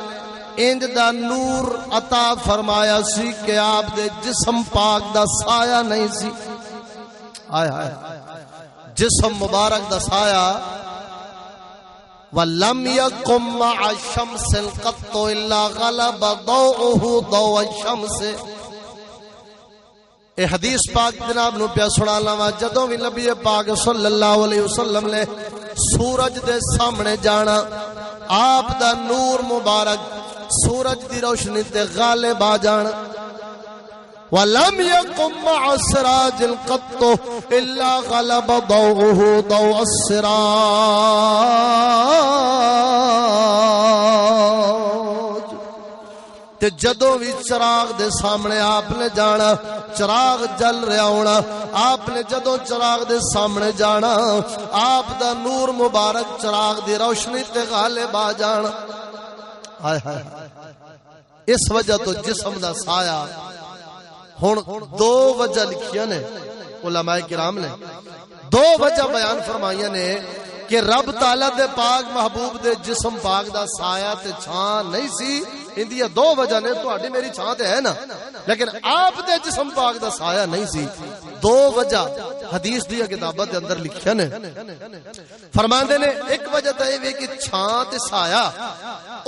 انج دا نور عطا فرمایا سی کہ آپ دے جسم پاک دا سایہ نہیں سی آئے آئے جسم مبارک دا سایہ وَلَمْ يَقُمْ مَعَ الشَّمْسِ الْقَطُّ إِلَّا غَلَبَ ضَوْءُهُ ضَوْءَ الشَّمْسِ اے حدیث پاک جناب نو پیا سنا لاواں جدوں وی نبی پاک صلی اللہ علیہ وسلم نے سورج دے سامنے جانا آپ دا نور مبارک سورج دی روشنی تے غالب آ جانا وَلَمْ يَقُمْ مَعَ السِّرَاجِ الْقَطُّ إِلَّا غَلَبَ ضَوْءُهُ ضَوْءَ السِّرَاجِ تے جدوں بھی چراغ دے سامنے آپ نے جانا چراغ جل رہا ہونا آپ نے جدوں چراغ دے سامنے جانا آپ دا نور مبارک چراغ دی روشنی تے غالب آ جانا ہائے ہائے اس وجہ تو جسم دا سایہ ہن دو وجہ لکھیاں نے علماء کرام نے دو وجہ بیان فرمائیاں نے کہ رب تعالیٰ دے پاک محبوب دے جسم پاک دا سایہ تے چھان نہیں سی، اندیا دو وجہ نے، تہاڈی میری چھان تے ہے نا، لیکن آپ دے جسم پاک دا سایہ نہیں سی۔ دو وجہ حدیث دی کتاباں دے اندر لکھیا نے، فرماندے نے ایک وجہ تے یہ کہ چھان تے سایہ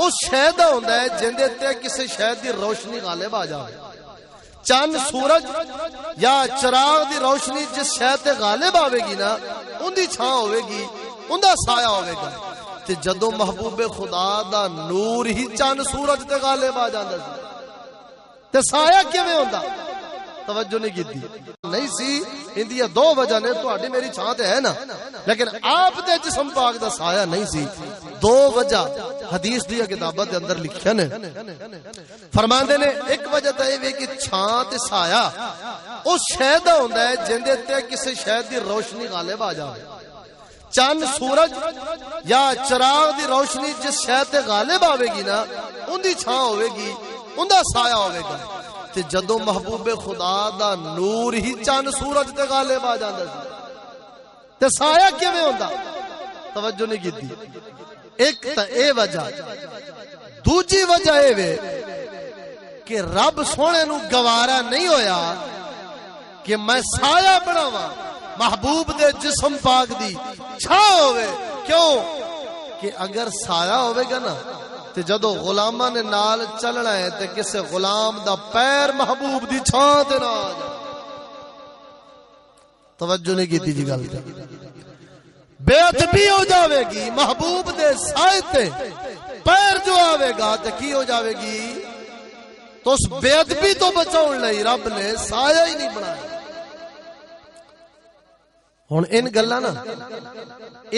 اس شے دا ہوندا ہے جندے تے کسی شے دی روشنی غالب آ جاوے۔ چند سورج یا چراغ دی روشنی جس شے تے غالب آوے گی نا، ان دی چھان ہوے گی، ان دا سایہ ہوے گا۔ تے جدوں محبوب خدا دا نور ہی چند سورج تے غالب آ جاندا سی تے سایہ کیویں ہوندا؟ توجہ نہیں کیتی نہیں سی، اندیا دو وجہ نے، تہاڈی میری چھان تے ہے نا، لیکن آپ دے جسم پاک دا سایہ نہیں سی۔ دو وجہ حدیث دی کتاباں دے اندر لکھیا نے، فرماندے نے ایک وجہ تے یہ کہ چھان تے سایہ اس شے دا ہوندا ہے جندے تے کسی شے دی روشنی غالب آ جاوے۔ چند سورج یا چراغ دی روشنی جس شے تے غالب آوے گی نا، ان دی چھان ہوے گی، ان دا سایہ ہوے گا۔ تے جدوں محبوب خدا دا نور ہی چند سورج تے غالب آ جاندا سی تے سایہ کیویں ہوندا؟ توجہ نہیں کیتی۔ ایک تے اے وجہ، دوجی وجہ اے وے کہ رب سونے نو گوارا نہیں ہویا کہ میں سایہ بناواں محبوب دے جسم پاک دی چھاں ہوئے۔ کیوں کہ اگر سایہ ہوئے گا نا تے جدو غلامہ نے نال چلنا ہے تے کسے غلام دا پیر محبوب دی چھاں تے نہ آ جائے۔ توجہ نہیں کیتی جی گل تے، بے ادبی ہو جاوے گی محبوب دے سائے تے، پیر جو آوے گا تے کی ہو جاوے گی؟ تو اس بے ادبی تو بچاؤن لئی رب نے سایہ ہی نہیں بنایا۔ ہن ان گلاں نا،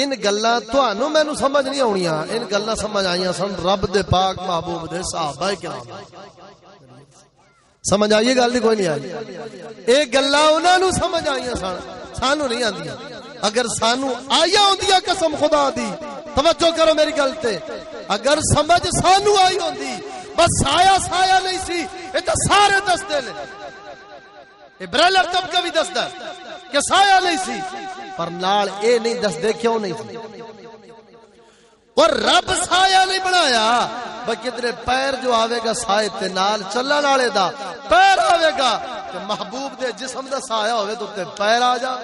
ان گلاں تانوں مینوں سمجھ نہیں آونیاں، ان گلاں سمجھ آئیاں سن رب دے پاک محبوب دے صحابہ کرام۔ سمجھ آئیے گل دی کوئی نہیں آئی؟ اے گلاں انہاں نوں سمجھ آئیاں سن، سانوں نہیں آندیاں۔ اگر سانوں آیا ہوندیاں قسم خدا دی، توجہ کرو میری گل تے، اگر سمجھ سانوں آئی ہوندی، بس سایہ سایہ نہیں سی، اے تے سارے دستے نے، ابراہیل طبقہ بھی دسدا کہ سایہ نہیں سی، پر نال اے نہیں دسدے کیوں نہیں سی۔ اور رب سایہ نہیں بنایا، بلکہ کدھر پیر جو آوے گا سائے تے نال چلن والے دا پیر آوے گا کہ محبوب دے جسم دا سایہ ہوے تو تے پیر آ جا۔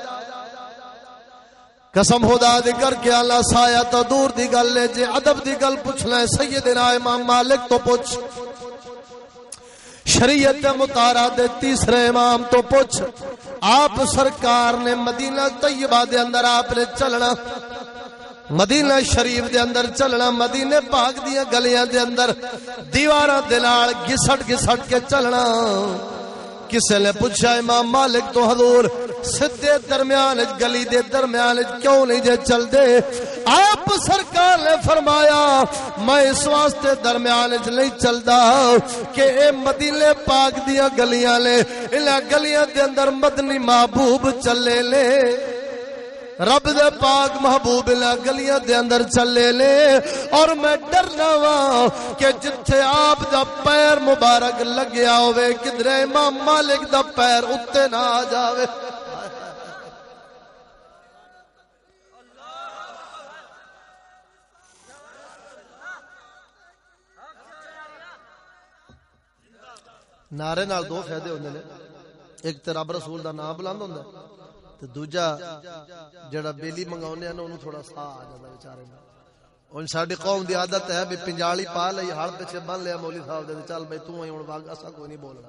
قسم خدا دی کر کے اللہ سایہ تو دور دی گل ہے، جے ادب دی گل پوچھنا ہے سیدنا امام مالک تو پوچھ، شریعت مطالعہ دے تیسرے امام تو پوچھ۔ آپ سرکار نے مدینہ طیبہ دے اندر آپ نے چلنا، مدینہ شریف دے اندر چلنا، مدینے پاک دیاں گلیاں دے اندر دیواراں دے نال گھسٹ گھسٹ کے چلنا۔ کسے نے پوچھا امام مالک تو حضور سدھے درمیان گلی دے درمیان کیوں نہیں جے چل دے؟ آپ سرکار نے فرمایا میں اس واسطے درمیان نہیں چلدا کہ اے مدینے پاک دیاں گلیاں لے، انہاں گلیاں دے اندر مدنی محبوب چلے لے، رب دے پاک محبوب لا گلیاں دے اندر چلے لے، اور میں ڈرنا وا کہ جتھے آپ دا پیر مبارک لگیا ہوئے کدھر امام مالک دا پیر اتے نہ آ جاوے۔ نعرے نال دو فائدے ہوندے نے، ایک تے رب رسول دا نام بلند ہوندا ہے، تے دوجا جڑا بیلی منگاونے ہیں انہوں تھوڑا سا آ جاتا بیچارے میں۔ ان ساڈی قوم دی عادت ہے بھی پنجالی پا لئی ہڑ پیچھے بن لیا مولوی صاحب دے چل بھائی تو ہی ہن واگ اسا کوئی نہیں بولنا۔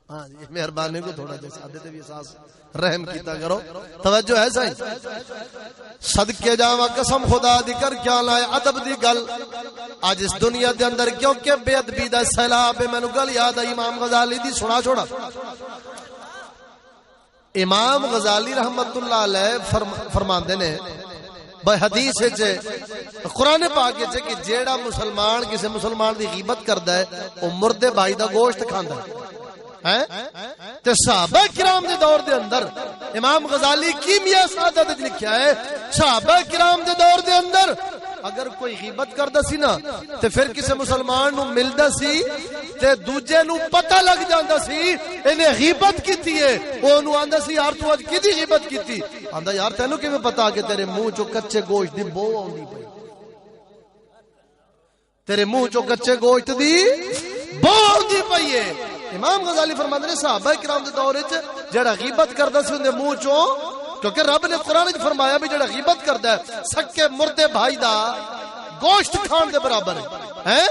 ہاں جی مہربانی کو تھوڑا جیسا سادے تے بھی احساس رحم کیتا کرو، توجہ ہے سائیں۔ صدقے جاواں قسم خدا دی کر کے لائے ادب دی گل اج اس دنیا دے اندر کیونکہ بے ادبی دا سیلاب ہے۔ مینوں گل یاد آئی امام غزالی دی، سنا چھوڑا۔ امام غزالی رحمت اللہ علیہ فرماندے نے بھائی حدیث وچ قرآن پاک وچ کہ جیڑا مسلمان کسی مسلمان دی غیبت کردا ہے او مردے بھائی دا گوشت کھاندا ہے۔ تے صحابہ کرام دے دور دے اندر امام غزالی کیمیا سعادت وچ لکھیا ہے، صحابہ کرام دے دور دے اندر اگر کوئی غیبت کردا سی نا تے پھر کسے مسلمان نو ملدا سی تے دوجے نو پتہ لگ جاندا سی اینے غیبت کیتی ہے، او نو آندا سی یار تو اج کیدی غیبت کیتی؟ آندا یار تینوں کیویں پتہ کہ تیرے منہ چوں کچے گوشت دی بو آندی پئی، تیرے منہ چوں کچے گوشت دی بو آندی پئی ہے۔ امام غزالی فرماندے نے صحابہ کرام دے دور وچ جڑا غیبت کردا سی اون دے منہ چوں، کیونکہ رب نے قرآن وچ فرمایا بھی جڑا غیبت کردا ہے سکے مردے بھائی دا گوشت کھان دے برابر ہے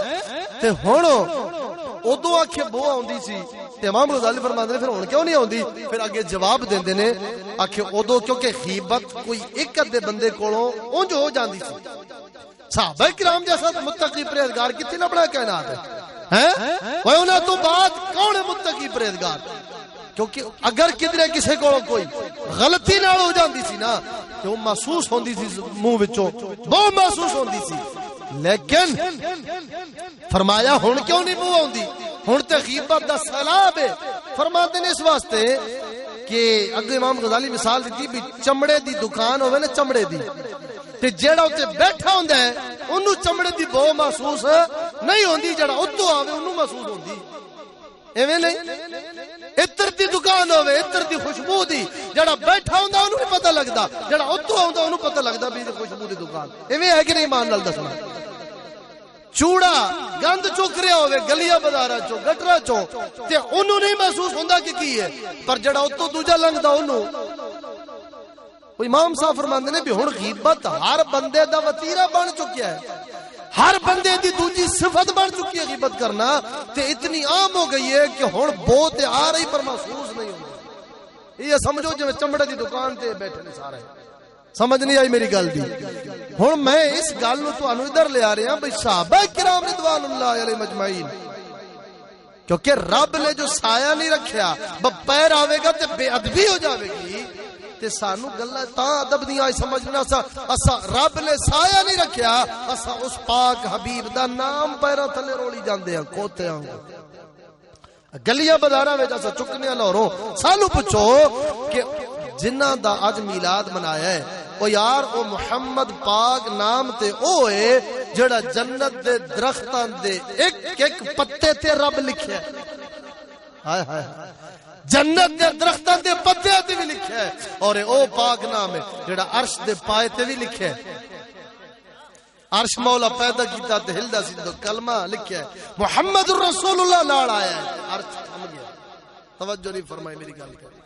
تے ہن اودوں آکھے بو آندی سی تے امام غزالی فرماندے نے پھر ہن کیوں نہیں آندی؟ پھر اگے جواب دیندے نے آکھے اودوں کیونکہ غیبت کوئی ایک ادھے بندے کولوں اونج ہو جاندی سی، صحابہ کرام جیسا متقی پرہیزگار کتنے لبڑا کائنات ہے وہ انہاں تو بعد کون ہے متقی پرہیزگار؟ کیونکہ اگر کدھر کسی کو کوئی غلطی نال ہو جاندی سی نا تے وہ محسوس ہوندی سی منہ وچوں بہت محسوس ہوندی سی، لیکن فرمایا ہن کیوں نہیں منہ آندی؟ ہن تے غیبت دا سیلاب ہے۔ فرماتے نے اس واسطے کہ اگے امام غزالی مثال دیتی بھی چمڑے دی دکان ہوے نا چمڑے دی تے جیڑا اوتے بیٹھا ہوندا ہے اونوں چمڑے دی بو محسوس نہیں ہوندی، جڑا اوتوں آوے اونوں محسوس ہوندی، ایویں نہیں؟ عطر دی دکان ہوے عطر دی خوشبو دی جڑا بیٹھا ہوندا اونوں نہیں پتہ لگدا، جڑا اوتوں آوندا اونوں پتہ لگدا بھی خوشبو دی دکان، ایویں ہے کہ نہیں؟ ایمان نال دسنا چوڑا گند چک رہا ہوے گلیاں بازاراں چوں گٹراں چوں تے اونوں نہیں محسوس ہوندا کہ کی ہے، پر جڑا اوتوں دوجا لنگدا اونوں۔ امام صاحب فرماندے نے بھی ہن غیبت ہر بندے دا وتیرا بن چکیا ہے، ہر بندے دی دوجی صفت بن چکی ہے غیبت کرنا، تے اتنی عام ہو گئی ہے کہ ہن بو تے آ رہی پر محسوس نہیں ہوندی۔ یہ سمجھو جو چمڑے دی دکان تے بیٹھے نے سارے، سمجھ نہیں آئی میری گل دی؟ ہن میں اس گل نو تانوں ادھر لے آ رہا بھئی صحابہ کرام رضوان اللہ علیہم اجمعین، کیونکہ رب نے جو سایہ نہیں رکھیا پیر آوے گا تے بے ادبی ہو جاوے گی، تے سانو گلاں تاں ادب دیاں سمجھنا اسا رب نے سایہ نہیں رکھیا، اسا اس پاک حبیب دا نام پیراں تھلے رولی جاندے ہاں کھوتیاں گلیاں بازاراں وچ اسا چکنے لاہوروں۔ سانو پوچھو کہ جنہاں دا اج میلاد منایا ہے او یار او محمد پاک نام تے او ہے جڑا جنت دے درختاں دے ایک ایک پتے تے رب لکھیا ہے، ہائے ہائے جنت دے درختاں دے پتے تے بھی لکھیا ہے، اور او پاک نام ہے جڑا عرش دے پائے تے بھی لکھیا ہے، عرش مولا پیدا کیتا تے ہلدا سی تو کلمہ لکھیا ہے محمد رسول اللہ نال آیا ہے، عرش تھم گیا۔ توجہ نہیں فرمائی میری گل کر،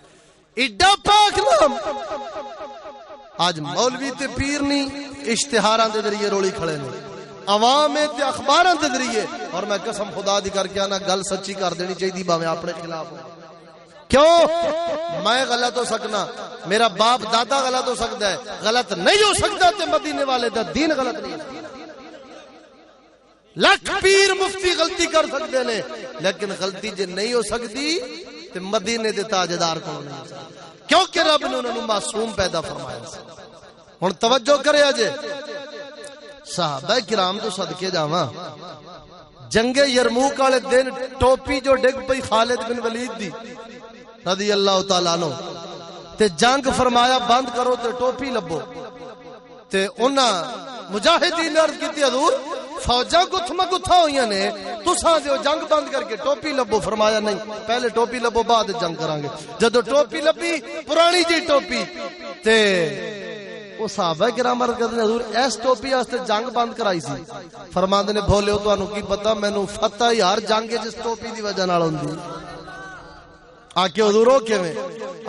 ایڈا پاک نام آج مولوی تے پیر نہیں اشتہاراں دے ذریعے رولی کھڑے نے، عوام تے اخباراں دے ذریعے، اور میں قسم خدا دی کر کے آنا گل سچی کر دینی چاہیے باویں اپنے خلاف ہو۔ کیوں؟ میں غلط ہو سکنا، میرا باپ دادا غلط ہو سکتا ہے، غلط نہیں ہو سکتا تے مدینے والے دا دین غلط نہیں ہو سکتا۔ لکھ پیر مفتی غلطی کر سکتے نے، لیکن غلطی جے نہیں ہو سکتی تے مدینے دے تاجدار کون نہیں ہو سکتا، کیونکہ رب نے انہوں نے معصوم پیدا فرمایا۔ ہن توجہ کرے اجے صحابہ کرام تو صدقے جاواں، جنگ یرموک والے دن ٹوپی جو ڈگ پئی خالد بن ولید دی رضی اللہ تعالیٰ عنہ تے جنگ فرمایا بند کرو تے ٹوپی لبو، تے انہاں مجاہدین عرض کیتی حضور فوجاں گتھما گتھا ہوئیاں نے تساں دیو جنگ بند کر کے ٹوپی لبو، فرمایا نہیں پہلے ٹوپی لبو بعد جنگ کران گے۔ جدو ٹوپی لبی پرانی جی ٹوپی تے وہ صحابہ کرام عرض کرتے ہیں حضور اس ٹوپی واسطے جنگ بند کرائی سی، فرماندے نے بھولیو تانوں کی پتہ مینوں فتح یار جنگ جس ٹوپی دی وجہ نال ہوندی آکے حضور ہو کیویں؟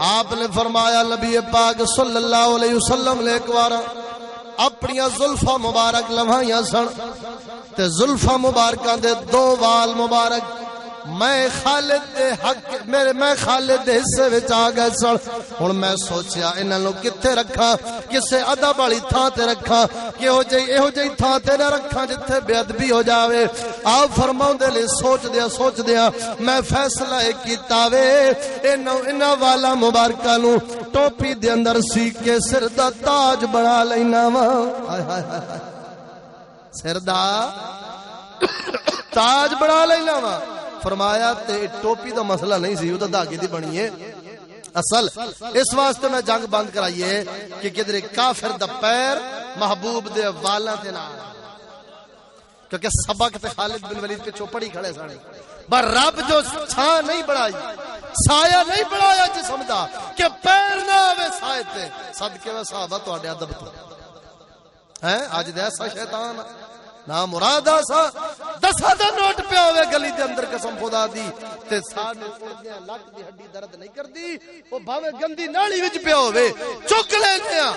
آپ نے فرمایا نبی پاک صلی اللہ علیہ وسلم نے ایک بار اپنی زلفاں مبارک لمحیاں سن تے زلفاں مبارکاں دے دو وال مبارک میں خالد دے حق میں خالد دے حصے وچ آ گئے سن۔ ہن میں سوچیا انہاں نوں کتے رکھاں، کسے ادب والی تھاں تے رکھاں کہ ایہو جئی تھاں تے نہ رکھاں جتھے بے ادبی ہو جاوے۔ آپ فرماوندے نے سوچ دیا میں فیصلہ کیتا وے انہاں والا مبارکاں نوں ٹوپی دے اندر سی کے سر دا تاج بنا لینا وا، ہائے ہائے ہائے سر دا تاج بنا لینا وا۔ فرمایا تے ٹوپی دا مسئلہ نہیں سی، وہ تو دھاگے دی بنی ہے اصل، اس واسطے میں جنگ بند کرائیے کہ کدھر کافر دا پیر محبوب دے والاں تے نال کیونکہ سبق تے خالد بن ولید پہ چوپڑی کھڑے سانے، پر رب جو چھاں نہیں بڑھائی، سایہ نہیں بڑھایا جسم دا کہ پیر نہ آوے سائے تے، صدقے و صحابہ تو آڈے ادب تو ہیں آج دے ایسا شیطان نا مراد آسا 10,000 نوٹ پہ ہوئے گلی دے اندر قسم خدا دی تے ساڑھے اڑدیاں لک دی ہڈی درد نہیں کر دی، وہ بھاوے گندی ناڑی وچ پہ ہوئے چک لیندیاں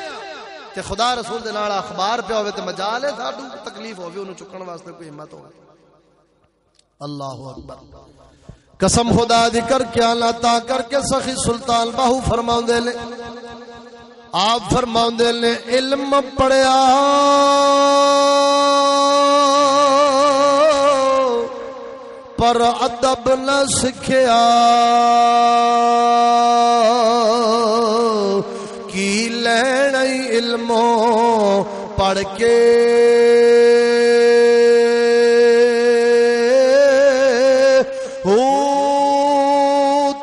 تے خدا رسول دے نال اخبار پہ ہوئے تے مجال ہے ساڈو تکلیف ہوئے انہوں چکن واسطے کوئی ہمت ہوئے۔ اللہ اکبر، قسم خدا دی کر کے اللہ تا کر کے سخی سلطان باہو فرماؤں دے لے، آپ فرماؤں دے لے علم پڑھیا پر ادب نہ سکھیا، کی لینا علموں پڑھ کے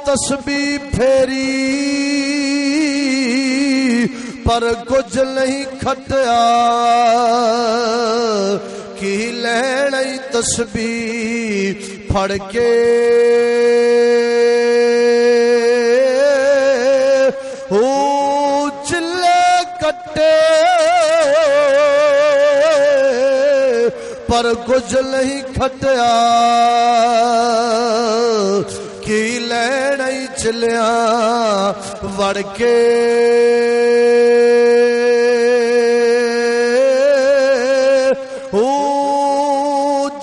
تسبیح پھیری پر کچھ نہیں کھٹیا، کی لینا تسبیح پھڑ کے چلے کٹے پر کچھ نہیں کھٹیا، کی لینا چلیاں وڑ کے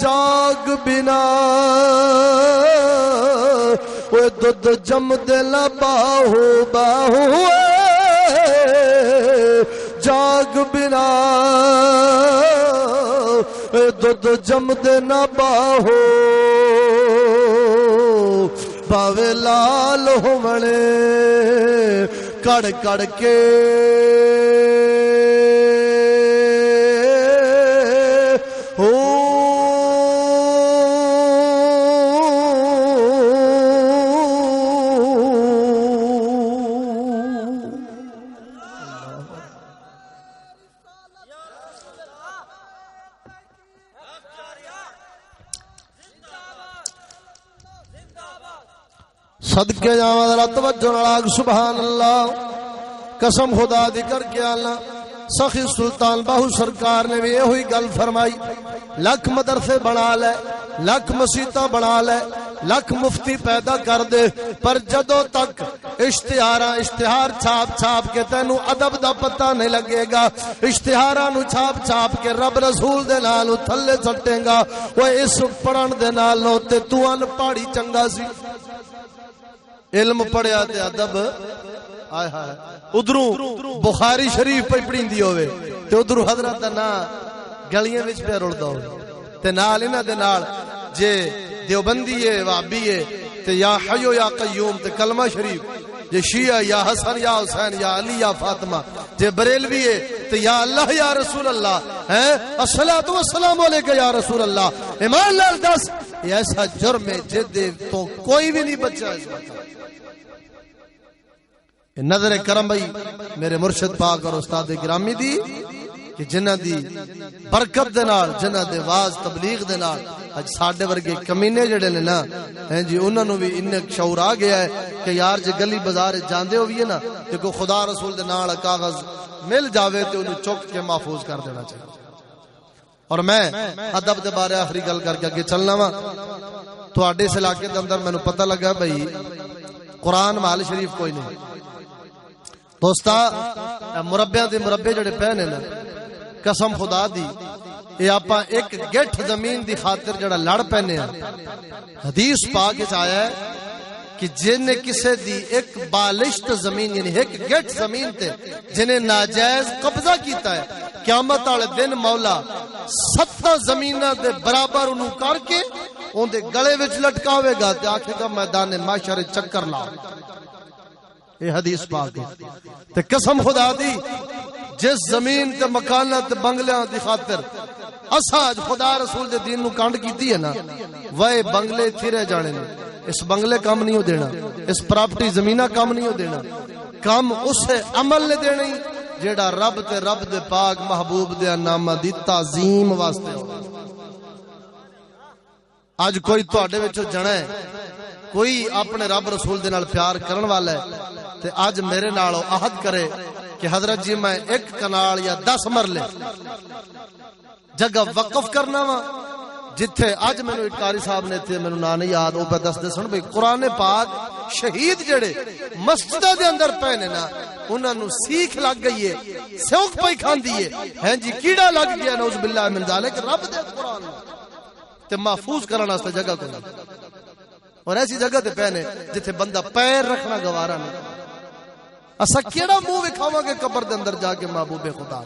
جاگ بنا وہ دودھ جم دل باہو باہو، جاگ بنا دودھ جم دینا باہو، باوے لال ہونے کڑ کڑ کے صدقے جاواں ذرا توجہ نال سبحان اللہ، قسم خدا دی کر کے اللہ سخی سلطان باہو سرکار نے بھی یہی گل فرمائی، لکھ مدرسے بنا لے، لکھ مسیتاں بنا لے، لکھ مفتی پیدا کر دے، پر جدوں تک اشتہار چھاپ چھاپ کے تینوں ادب دا پتہ نہیں لگے گا، اشتہاراں نو چھاپ چھاپ کے رب رسول دے نال تھلے سٹیں گا، وہ اس پڑھن دے نال نو تے تو ان پاڑی چنگا سی، علم پڑھیا تے ادب آئے ہائے، ادھروں بخاری شریف پہ پڑھیندی ہوئے تے ادھروں حضرت دا نا گلیاں وچ پہ رڑدا ہوئے تے نال انہاں دے نال جے دیوبندی ہے وہابی ہے تے یا حیو یا قیوم تے کلمہ شریف، جے شیعہ یا حسن یا حسین یا علی یا فاطمہ، جے بریلوی ہے تے یا اللہ یا رسول اللہ، ہیں الصلوۃ والسلام علیک یا رسول اللہ، ایمان لال دس یہ ایسا جرم ہے جد تو کوئی بھی نہیں بچا اس وقت۔ نظر کرم بھائی میرے مرشد پاک اور استاد گرامی دی کہ جنہ دی برکت دے نال، جنہ دے واز تبلیغ دے نال اج ساڈے ورگے کمینے جڑے نے نا ہیں جی انہاں نو بھی ان شعور آ گیا ہے کہ یار جے گلی بازار جاندے ہوئیے نا تے کوئی خدا رسول دے نال کاغذ مل جاوے تے اونوں چک کے محفوظ کر دینا چاہیے۔ اور میں ادب دے بارے آخری گل کر کے اگے چلنا وا، تواڈے اس علاقے دے اندر مینوں پتہ لگا بھئی قرآن محل شریف کوئی نہیں دوستا، مربیاں دے مربے جڑے پے نے نا قسم خدا دی یہ آپا ایک گٹھ زمین دی خاطر جڑا لڑ پینے ہیں، حدیث پاک وچ آیا ہے کہ جن کسے دی ایک بالشت زمین یعنی ایک گٹھ زمین تے جنہیں ناجائز قبضہ کیتا ہے، قیامت والے دن مولا 7 زمیناں دے برابر انہوں کر کے ان دے گلے وچ لٹکاوے گا تے آکھے گا میدان محشر چکر لاؤ۔ یہ حدیث پاک ہے تے قسم خدا دی جس زمین تے مکانہ تے بنگلیاں دی خاطر اساج خدا رسول دے دین نو کانڈ کیتی ہے نا، وہ بنگلے تھی رہ جانے نے، اس بنگلے کام نہیں ہو دینا، اس پراپرٹی زمینہ کام نہیں ہو دینا، کام اسے عمل لے دینا ہی جیڑا رب تے رب دے پاک محبوب دے نامہ دی تعظیم واسطے ہو۔ اج کوئی تواڈے وچوں جنا ہے کوئی اپنے رب رسول دے نال پیار کرن والا ہے تے اج میرے نال عہد کرے کہ حضرت جی میں 1 کنال یا 10 مرلے جگہ وقف کرنا وا جتھے اج مینوں اٹکاری صاحب نے تے مینوں نا نہیں یاد او پہ دسدے سن بھئی قرآن پاک شہید جڑے مسجداں دے اندر پے نے نا انہاں نو سیکھ لگ گئی ہے سوکھ پئی کھاندی ہے ہیں جی کیڑا لگ گیا نعوذ باللہ من ذالک رب دے قرآن تے محفوظ کرن واسطے جگہ کوئی اور ایسی جگہ تے پے نے جتھے بندہ پیر رکھنا گوارا نہیں اسا کیڑا منہ وکھاواں گے قبر دے اندر جا کے محبوب خدا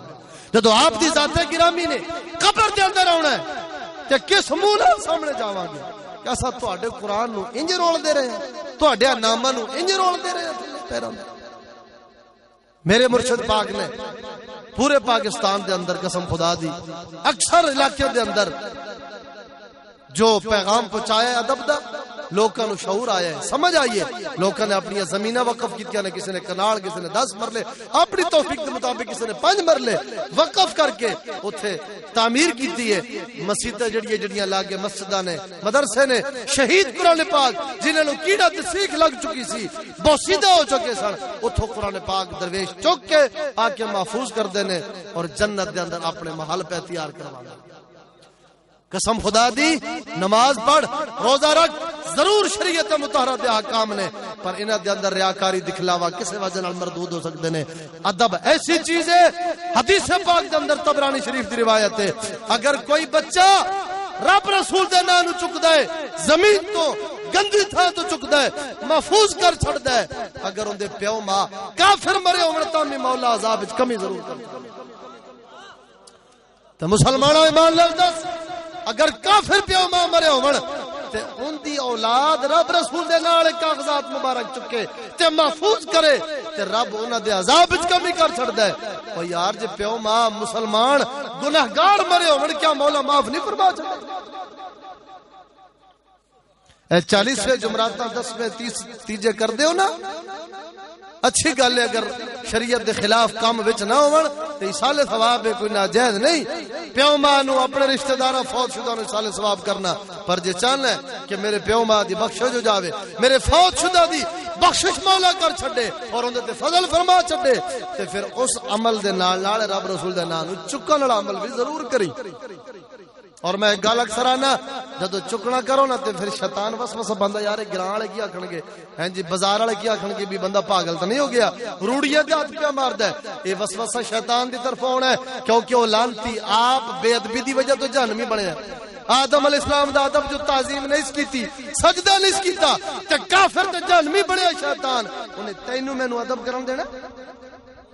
جدو آپ دی ذات گرامی نے قبر دے اندر آنا ہے تے کس منہ نال سامنے جاواں گے کہ اسا تواڈے قرآن نو انج رول دے رہے ہیں تواڈے ناماں نو انج رول دے رہے ہیں پیراں میرے مرشد پاک نے پورے پاکستان دے اندر قسم خدا دی اکثر علاقے دے اندر جو پیغام پہنچایا ادب دا لوکاں نو شعور آیا ہے سمجھ آئی ہے لوکاں نے اپنی زمیناں وقف کیتیاں نے کسی نے کنال کسی نے 10 مرلے اپنی توفیق کے مطابق کسی نے 5 مرلے وقف کر کے اوتھے تعمیر کیتی ہے مسجداں جڑیاں لاگے مسجداں نے مدرسے نے شہید قرآن پاک جنہاں نو کیڑا تے سیکھ لگ چکی سی بوسیدہ ہو چکے سن اوتھوں قرآن پاک درویش چک کے آ کے محفوظ کردے نے اور جنت دے اندر اپنے محل پہ تیار کروانا قسم خدا دی نماز پڑھ روزہ رکھ ضرور شریعت مطہرہ دے احکام نے پر انہاں دے اندر ریاکاری دکھلاوا کسے وجہ نال مردود ہو سکدے نے ادب ایسی چیز ہے حدیث پاک دے اندر طبرانی شریف دی روایت ہے اگر کوئی بچہ رب رسول دے نام نو چکدا ہے زمین تو گندی تھاں تو چکدا ہے محفوظ کر چھڑدا ہے اگر اون دے پیو ماں کافر مرے ہون تاں مولا عذاب وچ کمی ضرور کردا تے مسلماناں ایمان لال دس اگر کافر پیو ماں مرے ہون تے ان دی اولاد رب رسول دے نال کاغذات مبارک چکے تے محفوظ کرے تے رب انہاں دے عذاب وچ کمی کر چھڑدا ہے او یار جے پیو ماں مسلمان گنہگار مرے ہون کیا مولا معاف نہیں فرما چھڑدا اے 40ویں جمعراتاں 10ویں 30 کر دیو نا اچھی گل ہے اگر شریعت دے خلاف کام وچ نہ ہون تے ایصال ثواب ہے کوئی ناجائز نہیں پیو ماں نو اپنے رشتہ داراں فوت شدہ نو ایصال ثواب کرنا پر جے چاہنا ہے کہ میرے پیو ماں دی بخشش ہو جاوے میرے فوت شدہ دی بخشش مولا کر چھڈے اور اون تے فضل فرما چھڈے تے پھر اس عمل دے نال نال رب رسول دے نام نو چکن والا عمل بھی ضرور کری اور میں ایک گل اکثر آنا جدو چکنا کرو نا تے پھر شیطان وسوسہ بندہ یار گراں والے کی آکھن گے ہیں جی بازار والے کی آکھن گے بھی بندہ پاگل تو نہیں ہو گیا روڑیاں تے ہاتھ پہ ماردا ہے اے وسوسہ شیطان دی طرف ہونا ہے کیونکہ وہ لعنتی آپ بے ادبی دی وجہ تو جہنمی بنیا آدم علیہ السلام دا ادب جو تعظیم نہیں کیتی سجدہ نہیں کیتا تے کافر تے جہنمی بنیا شیطان انہیں تینوں مینوں ادب کرن دینا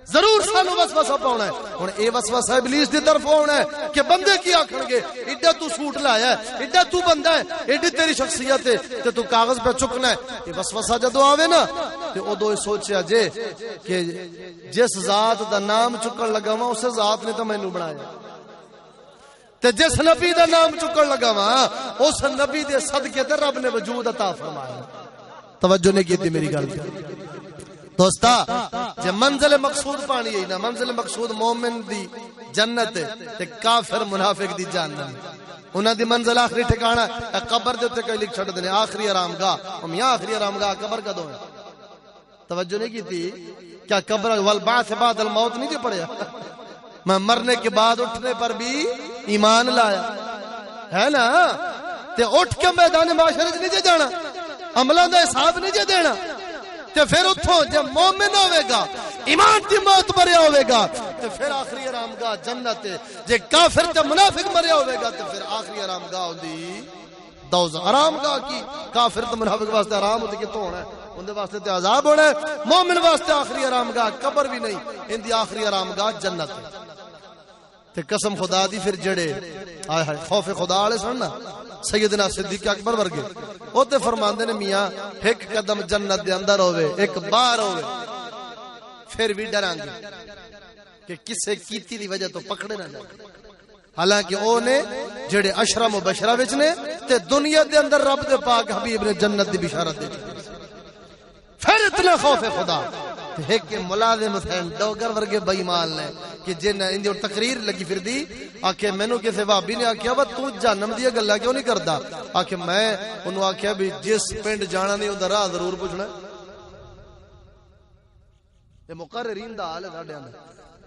ضرور سانو وسوسہ پاؤنا ہے ہن اے وسوسہ ابلیس دی طرف ہونا ہے کہ بندے کی آکھن گے ایڈا تو سوٹ لایا ہے ایڈا تو بندہ ہے ایڈی تیری شخصیت ہے تے تو کاغذ پہ چکنا ہے اے وسوسہ جدو آوے نا تے اودو سوچیا جے کہ جس ذات دا نام چکن لگا وا اس ذات نے تو مینوں بنایا تے جس نبی دا نام چکن لگا وا اس نبی دے صدقے تے رب نے وجود عطا فرمایا توجہ نہیں کیتی میری گل دوستا جے منزل مقصود پانی ہے نا منزل مقصود مومن دی جنت تے کافر منافق دی جہنم انہاں دی منزل آخری ٹھکانہ قبر دے تے کوئی لکھ چھڈ دے آخری آرام گاہ ہم یہاں آخری آرام گاہ قبر کدوں ہے توجہ نہیں کیتی کیا قبر والبعث بعد الموت نہیں پڑھیا میں مرنے کے بعد اٹھنے پر بھی ایمان لایا ہے نا تے اٹھ کے میدان معاشرے وچ نہیں جانا عملاں دا حساب نہیں دینا تے پھر اتھوں جب مومن ہوے گا ایمان دی موت مریا ہوے گا تے پھر آخری آرام گاہ جنت ہے جے کافر تے منافق مریا ہوے گا تے پھر آخری آرام گاہ ہوندی دوزخ آرام گاہ کی کافر تے منافق واسطے آرام ہوندی کتوں ہونا ہے ان دے واسطے تے عذاب ہونا ہے مومن واسطے آخری آرام گاہ قبر بھی نہیں ان دی آخری آرام گاہ جنت ہے تے قسم خدا دی پھر جڑے آئے ہائے خوف خدا والے سن نا سیدنا صدیق اکبر ورگے او تے فرماندے نے میاں ایک قدم جنت دے اندر ہوے ایک باہر ہوے پھر بھی ڈراں گے کہ کسے کیتی دی وجہ تو پکڑے نہ جائے حالانکہ او نے جڑے عشرہ مبشرہ وچ نے تے دنیا دے اندر رب دے پاک حبیب نے جنت دی بشارت دی پھر اتنا خوف خدا ایک ملازم حسین ڈوگر ورگے بے ایمان نے کہ جن اندی تقریر لگی پھر دی آکھے مینوں کسے بھابی نے آکھیا وا تو جہنم دی گلاں کیوں نہیں کردا آکھے میں انہوں آکھیا بھی جس پنڈ جانا نہیں اوندا راہ ضرور پوچھنا تے مقررین دا حال ہے ساڈے اندر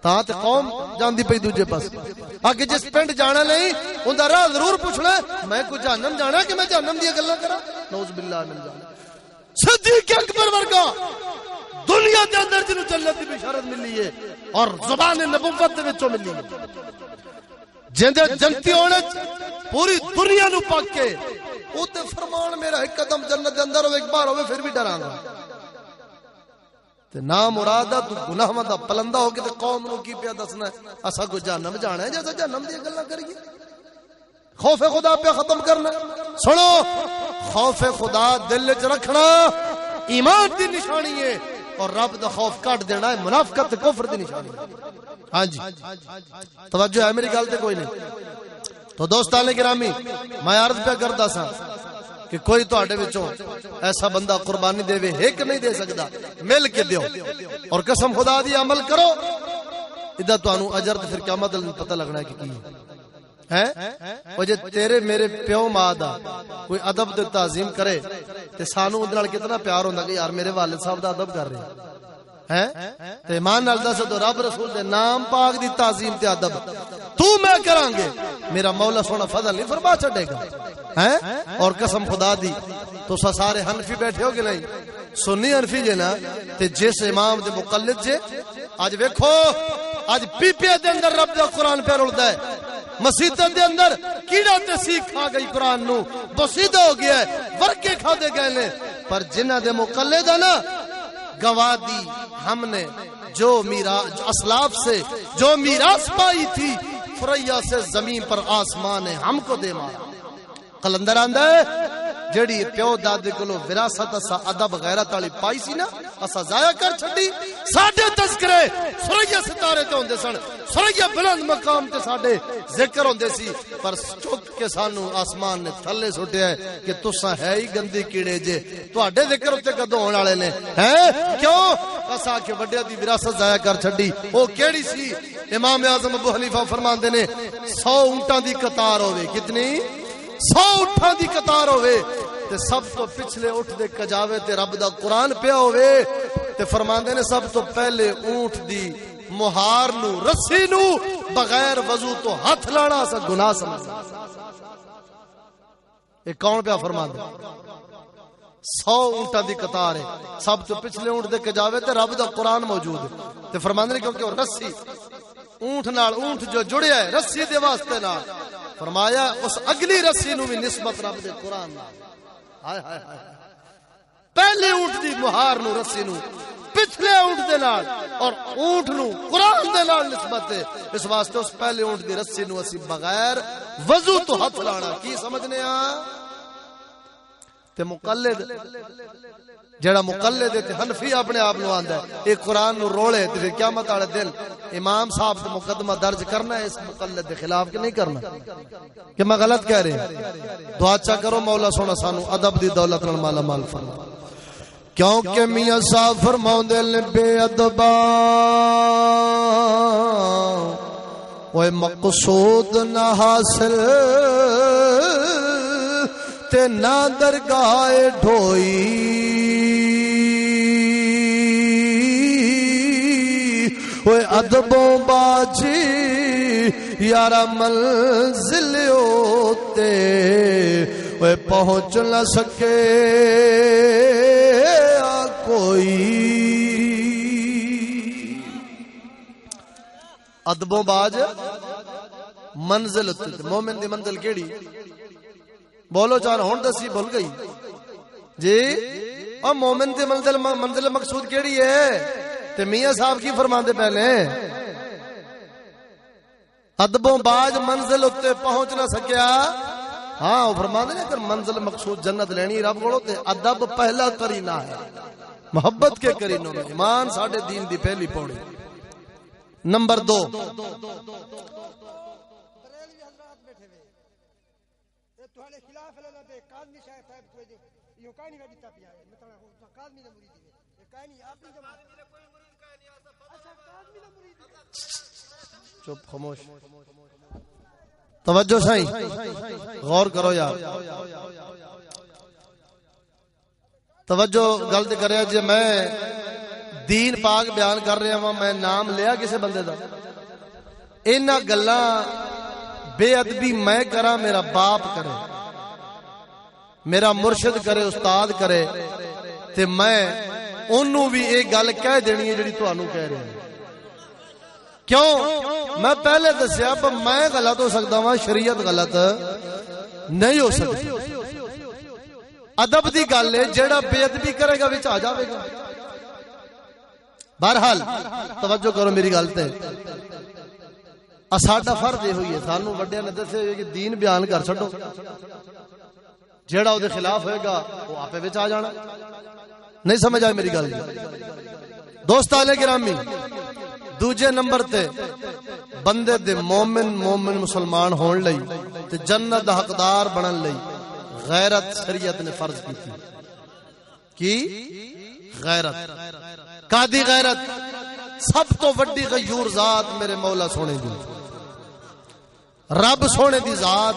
تاں تے قوم جاندی پئی دوجے پاس آکھے جس پنڈ جانا نہیں اوندا راہ ضرور پوچھنا میں کوئی جہنم جانا کہ میں جہنم دی گلاں کراں نعوذ باللہ من ذالک صدیق اکبر ورگا دنیا دے اندر جنوں جنت دی بشارت ملی ہے اور زبان نبوت دے وچوں ملی ہے جندے جنتی ہونے پوری دنیا نو پاک کے او تے فرمان میرا ایک قدم جنت دے اندر ہو ایک بار ہوے پھر بھی ڈراں گا تے نا مرادہ تو گناہاں دا پلندہ ہو کے تے قوم نو کی پیا دسنا ہے اسا کو جہنم جانا ہے جیسا جہنم دی گلاں کریے خوف خدا پہ ختم کرنا سنو خوف خدا دل وچ رکھنا ایمان دی نشانی ہے اور رب دا خوف کٹ دینا ہے منافقت کفر دی نشانی ہے ہاں جی توجہ ہے میری گل تے کوئی نہیں تو دوستان گرامی میں عرض پہ کردا سا کہ کوئی تواڈے وچوں ایسا بندہ قربانی دے وے ایک نہیں دے سکدا مل کے دیو اور قسم خدا دی عمل کرو ادا تانوں اجر تے پھر قیامت دل پتہ لگنا ہے کہ کی ہے او جے تیرے میرے پیو ماں دا کوئی ادب تے تعظیم کرے تے سانو اودے نال کتنا پیار ہوندا کہ یار میرے والد صاحب دا ادب کر رہے ہیں تے ایمان نال دس تو رب رسول دے نام پاک دی تعظیم تے ادب تو میں کران گے میرا مولا سونا فضل نہیں فرما چھڈے گا ہیں اور قسم خدا دی تو سارے حنفی بیٹھے ہو کہ نہیں سنی حنفی جے نا تے جس امام دے مقلد جے اج ویکھو اج پی پی دے اندر رب دا قرآن پہ رلدا ہے مسیطن دے اندر کیڑا تے سیکھ کھا گئی قرآن نو بسیدہ ہو گیا ہے ورکے کھا دے گئے نے پر جنہ دے مقلد ہے نا گواہ دی ہم نے جو میراث اسلاف سے جو میراث پائی تھی فریا سے زمین پر آسمان ہے ہم کو دے مارا قلندر آندا ہے جڑی پیو دادے کولو وراثت اسا ادب غیرت والی پائی سی نا اسا ضائع کر چھڈی ساڈے تذکرے سوریا ستارے تے ہوندے سن سوریا بلند مقام تے ساڈے ذکر ہوندے سی پر چک کے سانو آسمان نے تھلے سٹیا ہے کہ تساں ہے ہی گندی کیڑے جے تواڈے ذکر تے کدوں ہون والے نے ہیں کیوں اسا کہ وڈیا دی وراثت ضائع کر چھڈی او کیڑی سی امام اعظم ابو حنیفہ فرماندے نے 100 اونٹاں دی قطار ہوے کتنی 100 اٹھاں دی قطار ہوئے تے سب تو پچھلے اٹھ دے کجاوے تے رب دا قرآن پیا ہوئے تے فرماندے نے سب تو پہلے اونٹ دی مہار نو رسی نو بغیر وضو تو ہاتھ لانا سا گناہ سمجھنا ایک کون پیا فرماندے 100 اونٹاں دی قطار ہے سب تو پچھلے اونٹ دے کجاوے تے رب دا قرآن موجود ہے تے فرماندے نے کیونکہ رسی اونٹ نال اونٹ جو جڑیا ہے رسی دے واسطے نال فرمایا اس اگلی رسی نو بھی نسبت رب دے قرآن نال ہائے ہائے ہائے پہلے اونٹ دی مہار نو رسی نو پچھلے اونٹ دے نال اور اونٹ نو قرآن دے نال نسبت ہے اس واسطے اس پہلے اونٹ دی رسی نو اسی بغیر وضو تو ہاتھ لانا کی سمجھنے ہاں تے مقلد جڑا مقلد ہے تے حنفی اپنے آپ نو آندا ہے اے قرآن نو رولے تے پھر قیامت والے دن امام صاحب تے مقدمہ درج کرنا ہے اس مقلد دے خلاف کہ نہیں کرنا کہ میں غلط کہہ رہے ہیں دعا اچھا کرو مولا سونا سانو ادب دی دولت نال مالا مال فرما کیونکہ میاں صاحب فرماوندے نے بے ادبا اوے مقصود نہ حاصل تے نہ درگاہ ڈھوئی اوے ادبوں باجی یارا منزل ہوتے اوے پہنچ نہ سکے کوئی ادبوں باج منزل ہوتے مومن دی منزل کیڑی بولو چار ہون دسی بھول گئی جی اور مومن دی منزل مقصود کیڑی ہے تے میاں صاحب کی فرماندے پہلے ادبوں باج منزل اتے پہنچ نہ سکیا ہاں وہ فرماندے نے اگر منزل مقصود جنت لینی رب کولوں تے ادب پہلا کرینہ ہے محبت کے کرینوں میں ایمان ساڈے دین دی پہلی پوڑی نمبر 2 تھوڑے خلاف لگا تے قاضی صاحب یہ کہانی میں دیتا پیا ہے مطلب قادمی دا مرید ہے یہ کہانی آپ نہیں جمع کوئی مرید کہانی اچھا قادمی دا مرید چپ خاموش توجہ سائیں غور کرو یار توجہ غلط کریا جی میں دین پاک بیان کر رہا ہوں میں نام لیا کسی بندے دا اینا گلاں بے ادبی میں کرا میرا باپ کرے میرا مرشد کرے استاد کرے تے میں انہوں بھی ایک گل کہہ دینی ہے جڑی تانوں کہہ رہے ہیں کیوں میں پہلے دسیا پر میں غلط ہو سکتا ہوں شریعت غلط نہیں ہو سکتی ادب دی گل ہے جیڑا بے ادبی کرے گا وچ آ جاوے گا بہرحال توجہ کرو میری گل تے ساڈا فرض یہ ہوئی ہے سانو وڈیاں نے دسے کہ دین بیان کر چھڈو جیڑا او دے خلاف ہوئے گا وہ آپے وچ آ جانا نہیں سمجھ آئی میری گل دوستانے گرامی دوجے نمبر تے بندے دے مومن مسلمان ہون لئی تے جنت دا حقدار بنن لئی غیرت شریعت نے فرض کی غیرت کادی غیرت سب تو وڈی غیور ذات میرے مولا سونے دی رب سونے دی ذات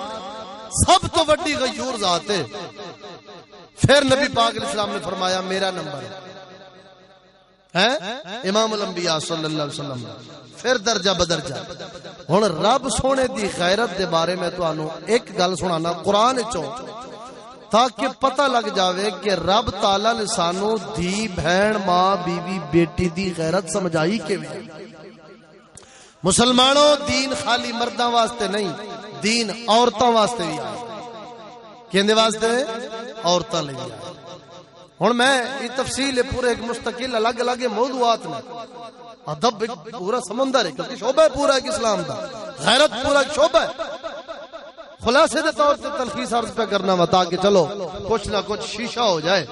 سب تو وڈی غیور ذات ہے پھر نبی پاک علیہ السلام نے فرمایا میرا نمبر ہے امام الانبیاء صلی اللہ علیہ وسلم پھر درجہ بدرجہ ہن رب سونے دی غیرت دے بارے میں تانوں ایک گل سنانا قرآن وچوں تاکہ پتہ لگ جاوے کہ رب تعالی نے سانو دھی بہن ماں بیوی بیٹی دی غیرت سمجھائی کیویں مسلمانوں دین خالی مرداں واسطے نہیں دین عورتاں واسطے بھی ہے کیندے واسطے عورتاں لئی ہے ہن میں یہ تفصیل پورے ایک مستقل الگ الگ موضوعات میں ادب پورا سمندر ہے کیونکہ شعبہ پورا ہے اسلام دا غیرت پورا شعبہ ہے خلاصے دے طور پر تلخیص عرض پہ کرنا وا تاکہ چلو کچھ نہ کچھ شیشہ ہو جائے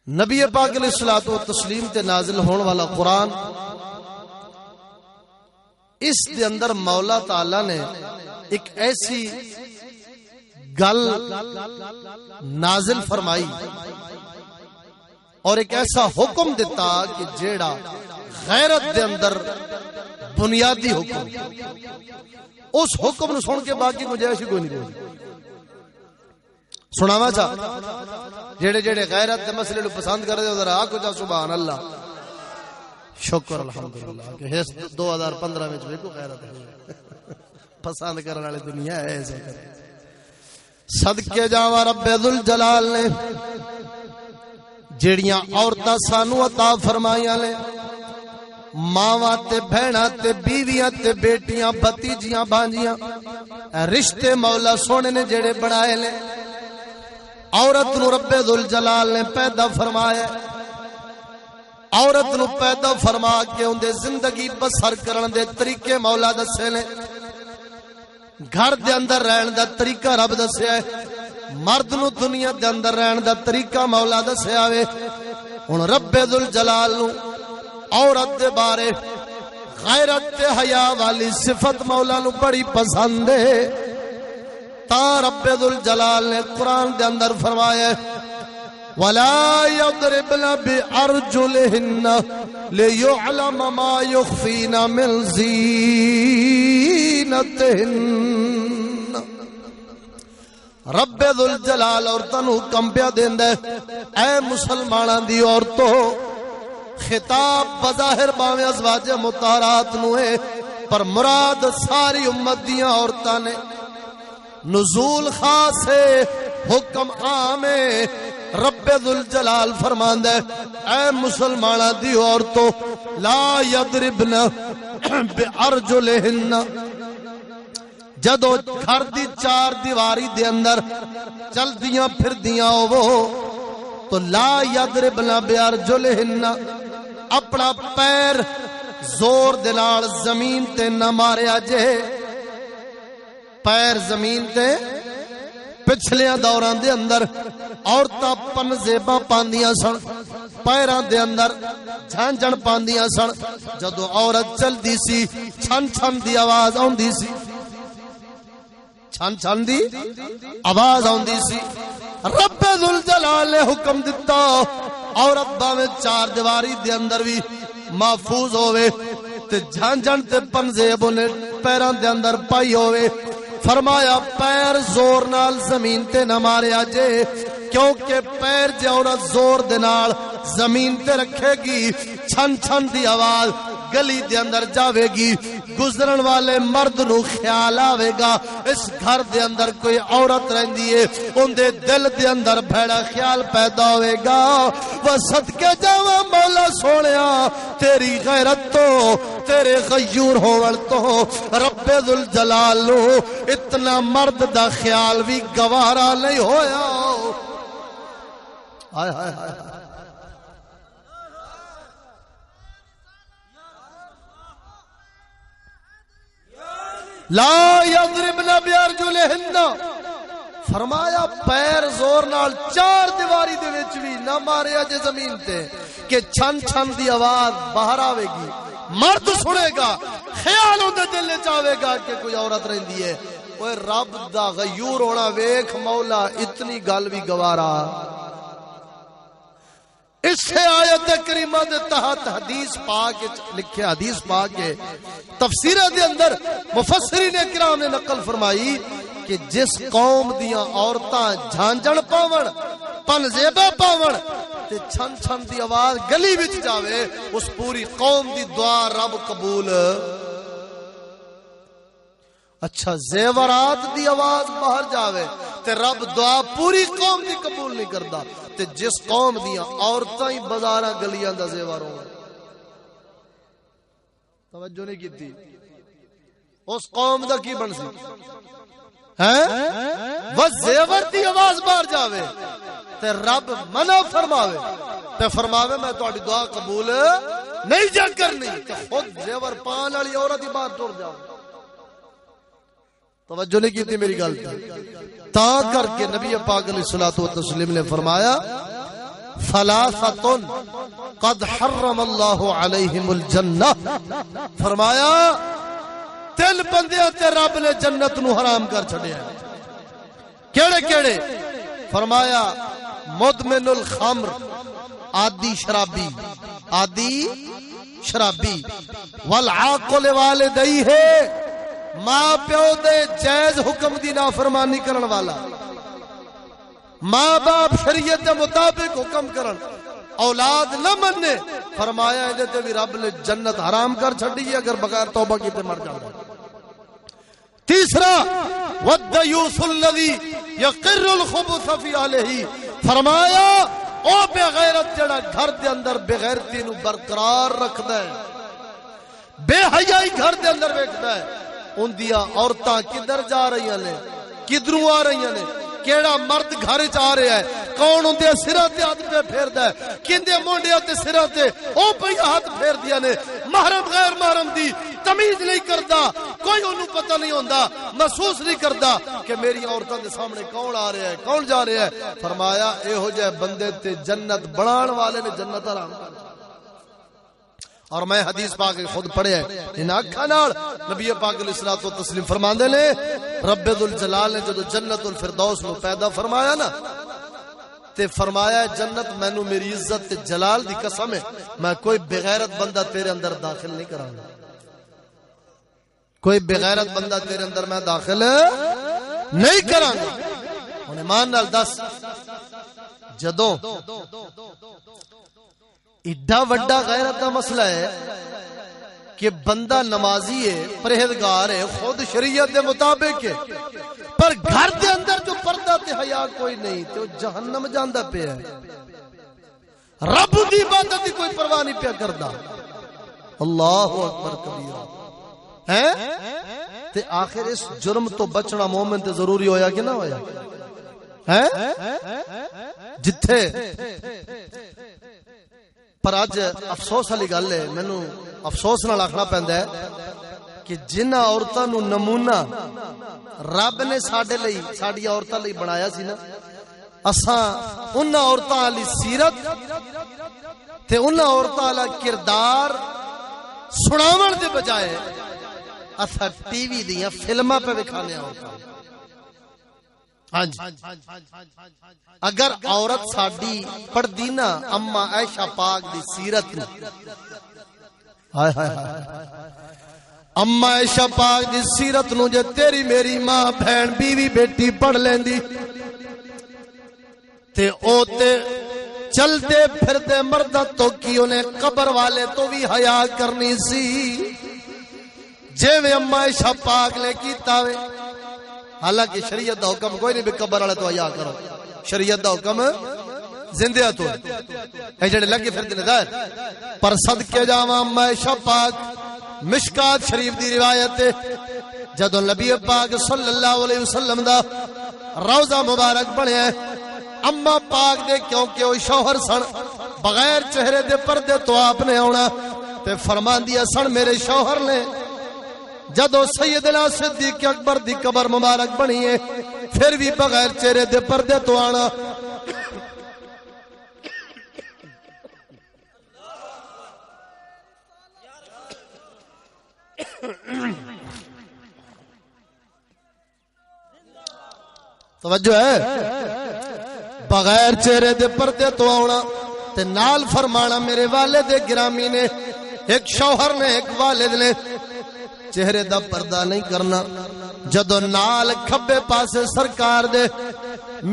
نبی پاک علیہ الصلوۃ والتسلیم تے نازل ہون والا قرآن اس دے اندر مولا تعالی نے ایک ایسی گل نازل فرمائی اور ایک ایسا حکم دیتا کہ جیڑا غیرت دے اندر بنیادی حکم اس حکم نو سن کے باقی گنجائش کوئی نہیں رہی سناوا چاہ جیڑے جیڑے غیرت دے مسئلے نو پسند کر دے ذرا آکو جا سبحان اللہ شکر الحمدللہ کہ 2015 وچ ویکھو غیرت پسند کرن والے دنیا ہے ایسے صدقے جاواں رب ذل جلال نے جیڑیاں عورتاں سانو عطا فرمائیاں نے ماواں تے بہناں تے بیویاں تے بیٹیاں بھتیجیاں بھانجیاں رشتے مولا سونے نے جڑے بنائے نے عورت نو رب ذل جلال نے پیدا فرمایا عورت نو پیدا فرما کے اندے زندگی بسر کرن دے طریقے مولا دسے نے گھر دے اندر رہن دا طریقہ رب دسیا ہے مرد نو دنیا دے اندر رہن دا طریقہ مولا دسیا وے ہن رب ذل جلال نو عورت دے بارے غیرت تے حیا والی صفت مولا نو بڑی پسند ہے تا رب ذل جلال نے قرآن دے اندر فرمایا ولا يضربن بأرجلهن ليعلم ما يخفين من زينتهن رب ذل جلال عورتاں نو حکم پیا دیندا اے مسلماناں دی عورتوں خطاب بظاہر باویں ازواج مطہرات نو ہے پر مراد ساری امت دیاں عورتاں نے نزول خاص ہے حکم عام ہے رب ذل جلال فرماندا ہے اے مسلماناں دی عورتوں لا یضربن بارجلہن جدو گھر دی چار دیواری دے اندر چل دیاں پھر دیاں وہ تو لا یضربن بارجلہن اپنا پیر زور دے نال زمین تے نہ ماریا جے پیر زمین تے پچھلیاں دوراں دے اندر عورتاں پنزیباں پاندیاں سن پیراں دے اندر جھانجھن پاندیاں سن جدو عورت چلدی سی چھن چھن دی آواز آوندی سی چھن چھن دی آواز آندی سی۔ رب ذل جلال نے حکم دتا عورت باویں چار دیواری دے اندر بھی محفوظ ہوئے تے جھن جھن تے پنزیب نے پیراں دے اندر پائی ہوئے۔ فرمایا پیر زور نال زمین تے نہ ماریا جے، کیونکہ پیر جے عورت زور دے نال زمین تے رکھے گی چھن چھن دی آواز گلی دے اندر جاوے گی، گزرن والے مرد نو خیال آوے گا اس گھر دے اندر کوئی عورت رہندی ہے، ان دے دل دے اندر بھڑا خیال پیدا ہوئے گا۔ وہ صدقے جاواں مولا سونیا تیری غیرت تو تیرے غیور ہوول تو رب ذل جلال نو اتنا مرد دا خیال بھی گوارا نہیں ہویا۔ ہائے ہائے ہائے لا یضربن بیارجلہن، فرمایا پیر زور نال چار دیواری دے وچ بھی نہ ماریا جے زمین تے کہ چھن چھن دی آواز باہر آوے گی، مرد سنے گا، خیال اون دے دل وچ آوے گا کہ کوئی عورت رہندی ہے۔ اوے رب دا غیور ہونا ویکھ مولا اتنی گل بھی گوارا۔ اس سے آیت کریمہ دے تحت حدیث پاک لکھے، حدیث پاک کے تفسیر دے اندر مفسرین کرام نے نقل فرمائی کہ جس قوم دیاں عورتاں جھانجھن پاون، پنزیبہ پاون تے چھن چھن دی آواز گلی وچ جاوے، اس پوری قوم دی دعا رب قبول۔ اچھا زیورات دی آواز باہر جاوے تے رب دعا پوری قوم دی قبول نہیں کردا، تے جس قوم دیاں عورتاں ہی بازاراں گلیاں دا زیور ہون، توجہ نہیں کیتی، اس قوم دا کی بن سی ہیں؟ وہ زیور دی آواز باہر جاوے تے رب منع فرماوے تے فرماوے میں تہاڈی دعا قبول نہیں جا کرنی، تے خود زیور پان والی عورت ہی باہر ٹر جاوے۔ توجہ نہیں کی تھی میری گل تا کر کے نبی پاک علیہ الصلوۃ والتسلیم نے فرمایا ثلاثۃ قد حرم اللہ علیہم الجنہ، فرمایا تین بندیاں تے رب نے جنت نو حرام کر چھڈیا۔ کیڑے کیڑے؟ فرمایا مدمن الخمر، عادی شرابی، عادی شرابی، والعاقل والدیہ، ماں پیو دے جائز حکم دی نافرمانی کرن والا، ماں باپ شریعت دے مطابق حکم کرن، اولاد نہ مننے، فرمایا اندے تے بھی رب نے جنت حرام کر چھڈی اگر بغیر توبہ کیتے مر جاندا۔ تیسرا والدیوث الذی یقر الخبث فی اہلہ، فرمایا او بے غیرت جڑا گھر دے اندر بے غیرتی نو برقرار رکھدا ہے، بے حیائی گھر دے اندر ویکھدا ہے، ان دیا عورتاں کدھر جا رہی ہیں، کدھروں آ رہی ہیں، کیڑا مرد گھر چ آ رہا ہے، کون ان دے سراں تے ہاتھ پہ پھیردا ہے، کیندے مونڈیاں تے سراں تے او پئی ہاتھ پھیر دیاں نے، محرم غیر محرم دی تمیز نہیں کردا، کوئی اونوں پتہ نہیں ہوندا، محسوس نہیں کردا کہ میری عورتاں دے سامنے کون آ رہا ہے، کون جا رہا ہے۔ فرمایا ایہو جے بندے تے جنت بنان والے نے جنت حرام کر۔ اور میں حدیث پاک خود پڑھیا ہے، ان اکھاں نال نبی پاک علیہ الصلوۃ والتسلیم فرماندے نے رب ذل جلال نے جدو جنت الفردوس نو پیدا فرمایا نا تے فرمایا جنت مینوں میری عزت تے جلال دی قسم ہے میں کوئی بغیرت بندہ تیرے اندر داخل نہیں کراں گا، کوئی بغیرت بندہ تیرے اندر میں داخل نہیں کراں گا۔ ہن ایمان نال دس جدوں ایڈا وڈا غیرت کا مسئلہ ہے کہ بندہ نمازی ہے، پرہیزگار ہے، خود شریعت دے مطابق ہے، پر گھر دے اندر جو پردہ تے حیا کوئی نہیں تے وہ جہنم جاندا پیا ہے، رب دی عبادت دی کوئی پرواہ نہیں پیا کردا۔ اللہ اکبر کبیرہ ہے تے آخر اس جرم تو بچنا مومن تے ضروری ہویا کہ نہ ہویا ہے؟ جتھے پر اج افسوس والی گل ہے، مینوں افسوس نال آکھنا پیندا ہے کہ جنہاں عورتاں نو نمونہ رب نے ساڈے لئی ساڈی عورتاں لئی بنایا سی نا، اساں انہاں عورتاں والی سیرت تے انہاں عورتاں والا کردار سناون دے بجائے اساں ٹی وی دیاں فلماں پہ وکھانے عورتاں۔ ہاں جی اگر عورت ساڈی پڑھدی نا اما عائشہ پاک دی سیرت نو، ہائے ہائے اما عائشہ پاک دی سیرت نو جے تیری میری ماں بہن بیوی بیٹی پڑھ لیندی تے او تے چلتے پھرتے مردہ تو کی انہیں قبر والے تو بھی حیا کرنی سی جے میں اما عائشہ پاک نے کیتا وے. حالانکہ شریعت دا حکم کوئی نہیں بھی قبر والے تو حیا کرو، شریعت دا حکم زندہ تو اے جڑے لگے پھر دے ظاہر پر صدقے جاواں اما عائشہ پاک مشکات شریف دی روایت ہے جدوں نبی پاک صلی اللہ علیہ وسلم دا روضہ مبارک بنیا ہے اما پاک دے کیونکہ وہ شوہر سن بغیر چہرے دے پردے تو آپ نے آنا تے فرمان دیا سن میرے شوہر نے جدو سیدنا صدیق اکبر دی قبر مبارک بنی ہے پھر بھی بغیر چہرے دے پردے تو آنا. توجہ ہے بغیر چہرے دے پردے تو آنا تے نال فرمانا میرے والد گرامی نے ایک شوہر نے ایک والد نے چہرے دا پردہ نہیں کرنا. جدو نال کھبے پاسے سرکار دے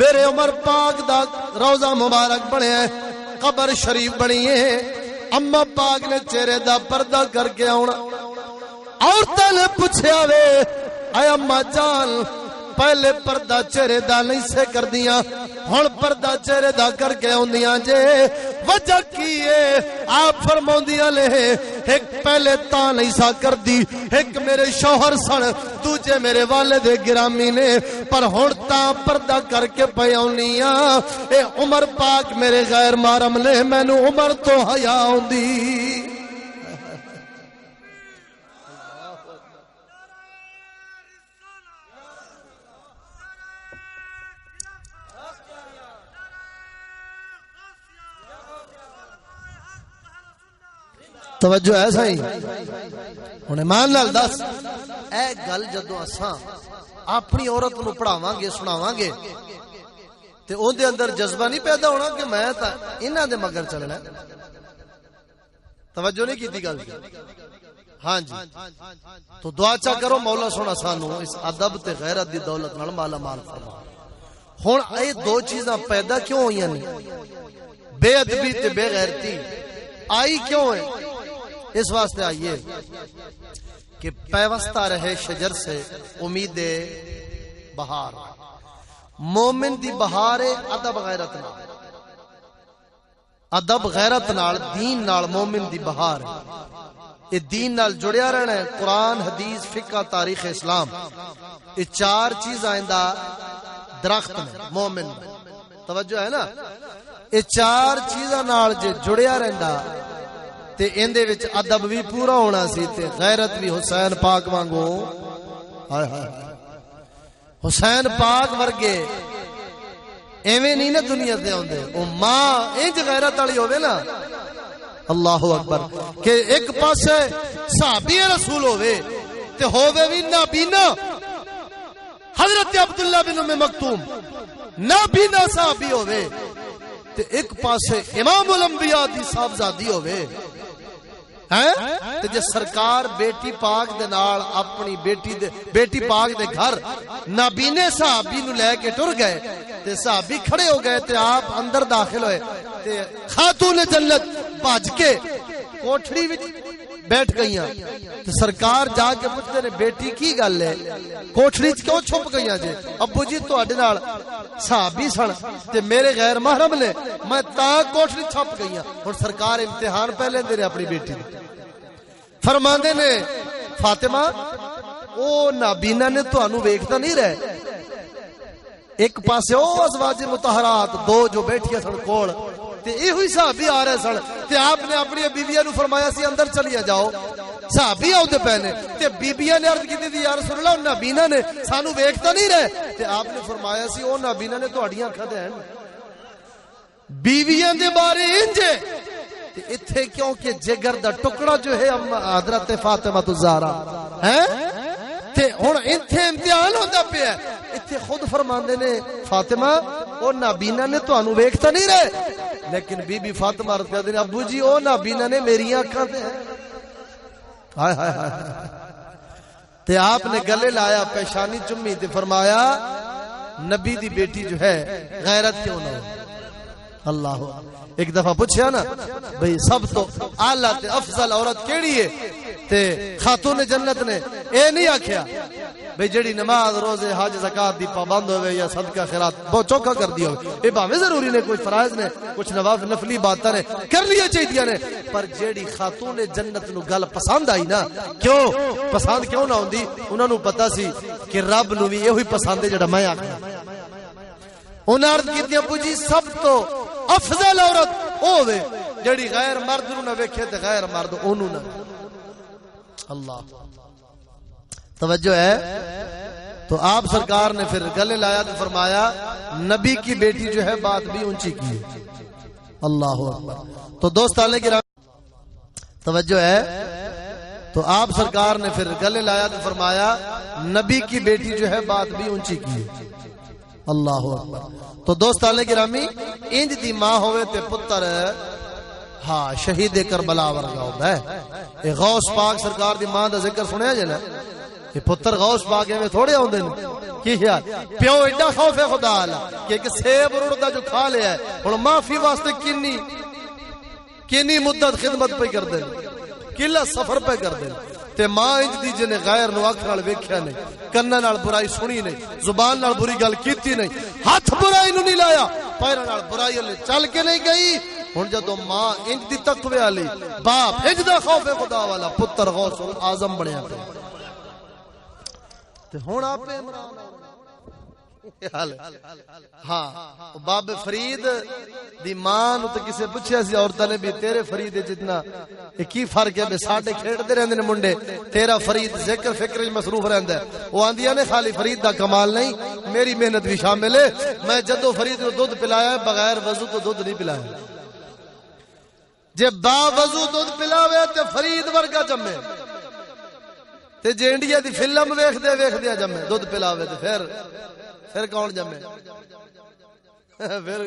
میرے عمر پاک دا روضہ مبارک بنے ہے قبر شریف بنی ہے اما پاک نے چہرے دا پردہ کر کے آنا. عورتاں نے پوچھیا وے اے اما جان پہلے پردہ چہرے دا نہیں سے کر دیاں ہن پردہ چہرے دا کر کے اوندیاں جے وجہ کی ہے آپ فرماندیاں لے ایک پہلے تا نہیں سا کر دی ایک میرے شوہر سن دوجے میرے والد گرامی نے پر ہن تا پردہ کر کے پے اونیاں اے عمر پاک میرے غیر محرم نے مینوں عمر تو حیا اوندی. توجہ ہے سائیں ہن ایمان نال دس اے گل جدوں اساں اپنی عورت نو پڑھاواں گے سناواں گے تے اون دے اندر جذبہ نہیں پیدا ہونا کہ میں تا انہاں دے مگر چلنا. توجہ نہیں کیتی گل ہاں جی تو دعا چا کرو مولا سونا سانو اس ادب تے غیرت دی دولت نال مالا مال فرما. ہن اے دو چیزاں پیدا کیوں ہوئیاں نے بے ادبی تے بے غیرتی آئی کیوں ہے اس واسطے آئیے کہ پیوستہ رہے شجر سے امید بہار. مومن دی بہار ادب غیرت نال ادب غیرت نال دین نال مومن دی بہار یہ دین نال جڑیا رہنا ہے. قرآن حدیث فقہ تاریخ اسلام یہ چار چیزاں دا درخت نے مومن. توجہ ہے نا یہ چار چیزاں نال جے جڑیا رہندا تے ایندے وچ ادب بھی پورا ہونا سی تے غیرت بھی حسین پاک وانگو ہائے ہائے حسین پاک ورگے ایویں نہیں نا دنیا تے اوندے او ماں انج غیرت والی ہوے نا اللہ اکبر کہ ایک پاسے صحابی رسول ہوے تے ہوے وی نابینا حضرت عبداللہ بن ام مکتوم نابینا صحابی ہوے تے ایک پاسے امام الانبیاء دی صاحبزادی ہوے تے جے سرکار بیٹی پاک دے نال اپنی بیٹی پاک دے گھر نابینے صحابی نو لے کے ٹر گئے تے صحابی کھڑے ہو گئے تے آپ اندر داخل ہوئے تے خاتون جنت بھج کے کوٹھڑی وچ بیٹھ گئیاں تے سرکار جا کے پوچھتے نے بیٹی کی گل ہے کوٹھڑی وچ کیوں چھپ گئیاں جے؟ ابو جی تواڈے نال صحابی سن تے میرے غیر محرم نے میں تا کوٹھڑی چھپ گئیاں. ہن سرکار امتحان پہ لیندے نے اپنی بیٹی فرماندے نے فاطمہ او نابینا نے تانوں ویکھدا نہیں رہے ایک پاسے او ازواج مطہرات دو جو بیٹھیاں سن کول تے ایہی صحابی آ رہے سن تے آپ نے اپنی بیویاں نو فرمایا سی اندر چلیا جاؤ. صحابی آؤندے پے نے تے بیبیاں نے عرض کیتی تھی یا رسول اللہ نابینا نے سانو ویکھدا نہیں رہے تے آپ نے فرمایا سی او نابینا نے تہاڈیاں اکھاں تے ہیں بیویاں دے بارے انج تے ایتھے کیونکہ جگر دا ٹکڑا جو ہے حضرت فاطمہ الزہرا ہے تے ہن ایتھے امتحان ہوندا پیا ایتھے خود فرماندے نے فاطمہ او نابینا نے تانوں ویکھتا نہیں رہے لیکن بی بی فاطمہ عرض کردے نے ابو جی او نابینا نے میریاں اکھاں تے ہائے ہائے ہائے تے آپ نے گلے لایا پیشانی چمی تے فرمایا نبی دی بیٹی جو ہے غیرت کیوں نہ ہو اللہ ایک دفعہ پوچھیا نا بھئی سب تو اعلی تے افضل عورت کیڑی ہے تے خاتون جنت نے اے نہیں آکھیا بھئی جڑی نماز روزے حج زکات دی پابند ہوے یا صدقہ خیرات بہت چوکھا کر دی ہوے اے باویں ضروری نے کچھ فرائض نے کچھ نفلی باتاں نے کر لیا چاہیے نے پر جیڑی خاتون جنت نو گل پسند آئی نا کیوں پسند کیوں نہ ہوندی انہاں نو پتہ سی کہ رب نو وی ایہی پسند ہے جڑا میں آکھیا انہاں عرض کیتی ابو جی سب تو افضل عورت ہوے جڑی غیر مرد نو نہ ویکھے تے غیر مرد اونوں نہ اللہ توجہ ہے تو آپ سرکار نے پھر گلے لایا تو فرمایا نبی کی بیٹی جو ہے بات بھی اونچی کی ہے اللہ اکبر تو دوست علیہ کی توجہ ہے تو آپ سرکار نے پھر گلے لایا تو فرمایا نبی کی بیٹی جو ہے بات بھی اونچی کی ہے اللہ اکبر تو دوست علیہ گرامی انج دی ماں ہوئے تے پتر ہاں شہید کربلا ورگا ہوندا ہے اے غوث پاک سرکار دی ماں دا ذکر سنیا جے نا کہ پتر غوث پاک میں تھوڑے ہوندے نے کی خیال پیو ایڈا خوف ہے خدا والا کہ ایک سیب رڑدا جو کھا لیا ہے ہن معافی واسطے کنی مدت خدمت پہ کر دے کلا سفر پہ کر دے تے ماں انج دی جنے غیر نو اکھ نال ویکھیا نہیں کناں نال برائی سنی نہیں زبان نال بری گل کیتی نہیں ہاتھ برائی نو نہیں لایا پیراں نال برائی والے چل کے نہیں گئی ہن جدوں ماں انج دی تقوی والی باپ انج دا خوف خدا والا پتر غوث اعظم بنیا پیا تے ہن آپ عمران ہاں باب فرید دی ماں نو تے کسے پوچھیا سی عورتاں نے بھی تیرے فرید جتنا کی فرق ہے بے ساڈے کھیڈدے رہندے نے منڈے تیرا فرید ذکر فکر وچ مصروف رہندا ہے او آندیاں نے خالی فرید دا کمال نہیں میری محنت بھی شامل ہے میں جدوں فرید نو دودھ پلایا بغیر وضو تو دودھ نہیں پلایا جے با وضو دودھ پلاوے تے فرید ورگا جمے تے جے انڈیا دی فلم ویکھدے جمے دودھ پلاوے تے پھر کون جمے پھر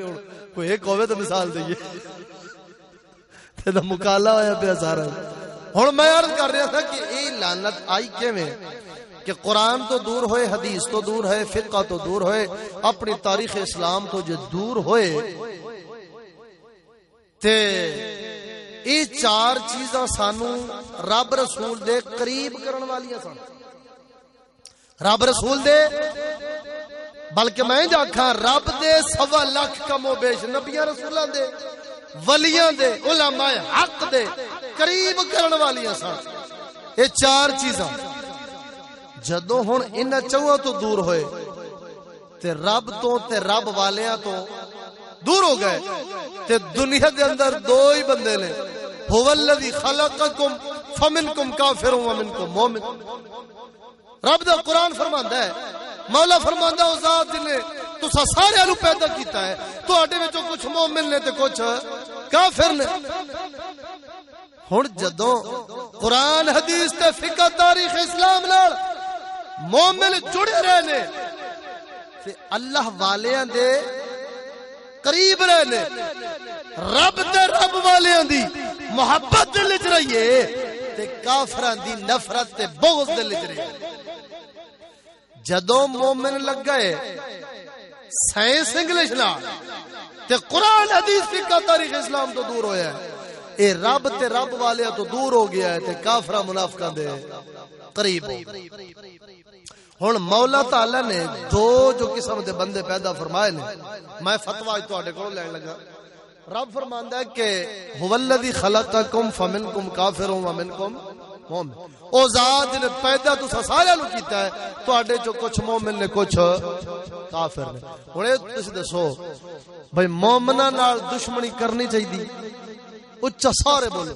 کوئی ایک ہوئے تو مثال دئیے تے مکالا ہویا پیا سارا ہن میں عرض کر رہا تھا کہ اے لعنت آئی کیویں کہ قرآن تو دور ہوئے حدیث تو دور ہے فقہ تو دور ہوئے اپنی تاریخ اسلام تو جو دور ہوئے تے اے چار چیزاں سانو رب رسول دے قریب کرن والیاں سن رب رسول دے بلکہ میں جاکھاں رب دے 1.25 لاکھ کم و بیش نبیاں رسولاں دے ولیاں دے علماء حق دے قریب کرن والیاں سن اے چار چیزاں جدوں ہن انہاں چوہاں تو دور ہوئے تے رب تو تے رب والیاں تو دور ہو گئے تے دنیا دے اندر دو ہی بندے نے هو الذی خلقکم فمنکم کافر ومنکم مومن رب دا قرآن فرماندا ہے مولا فرماندا او ذات جن نے تساں سارے نو پیدا کیتا ہے تواڈے وچوں کچھ مومن نے تے کچھ کافر نے ہن جدوں قرآن حدیث تے فقہ تاریخ اسلام نال مومن جڑے رہے نے تے اللہ والیاں دے قریب رہنے رب تے رب والیاں دی محبت دل وچ رہیے تے کافراں دی نفرت تے بغض دل وچ رہیے جدوں مومن لگ گئے سائنس انگلش نال تے قرآن حدیث فقہ تاریخ اسلام تو دور ہویا ہے اے رب تے رب والیاں تو دور ہو گیا ہے تے کافراں منافقاں دے قریب ہو ہن مولا تعالی نے دو جو قسم دے بندے پیدا فرمائے نے میں فتوی تواڈے کول لین لگا رب فرماندا ہے کہ هو الذی خلقکم فمنکم کافر ومنکم مومن او ذات نے پیدا تساں سارے نو کیتا ہے تواڈے چوں کچھ مومن نے کچھ کافر نے ہن تسی دسو بھئی مومناں نال دشمنی کرنی چاہیے اچا سارے بولو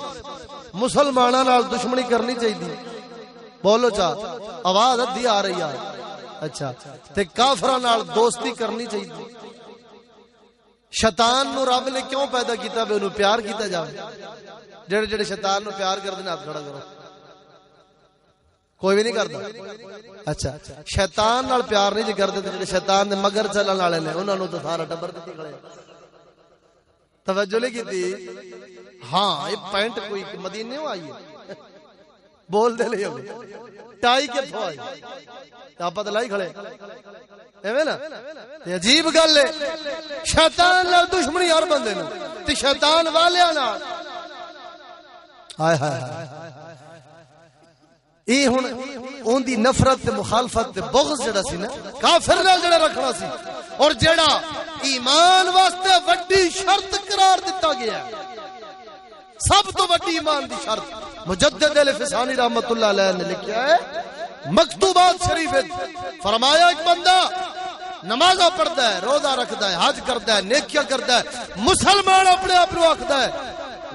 مسلماناں نال دشمنی کرنی چاہیے بولو چا آواز ادھی آ رہی ہے اچھا تے کافراں نال دوستی کرنی چاہیے شیطان نو رب نے کیوں پیدا کیتا بے انہوں پیار کیتا جاوے جڑے جڑے شیطان نو پیار کردے نے ہاتھ کھڑا کرو کوئی بھی نہیں کرتا. اچھا شیطان نال پیار نہیں جی کرتے تے جڑے شیطان دے مگر چلن والے نے انہاں نوں تے سارا ٹبر دتی کھڑے. توجہ نہیں کیتی. ہاں یہ پینٹ کوئی مدینے آئی ہے بول دے لے ٹائی کتھوں آئی آپ تو لائی کھڑے ایویں نا. عجیب گل ہے شیطان نال دشمنی ہر بندے نوں تے شیطان والیاں نال ہائے ہائے یہ ہن اون دی نفرت تے مخالفت تے بغض جڑا سی نا کافر نال جڑا رکھنا سی اور جڑا ایمان واسطے وڈی شرط قرار دتا گیا ہے سب تو وڈی ایمان دی شرط مجدد الفسانی رحمت اللہ علیہ نے لکھا ہے مکتوبات شریف فرمایا ایک بندہ نمازاں پڑھتا ہے روزہ رکھتا ہے حج کرتا ہے نیکیاں کرتا ہے مسلمان اپنے آپ کو آکھدا ہے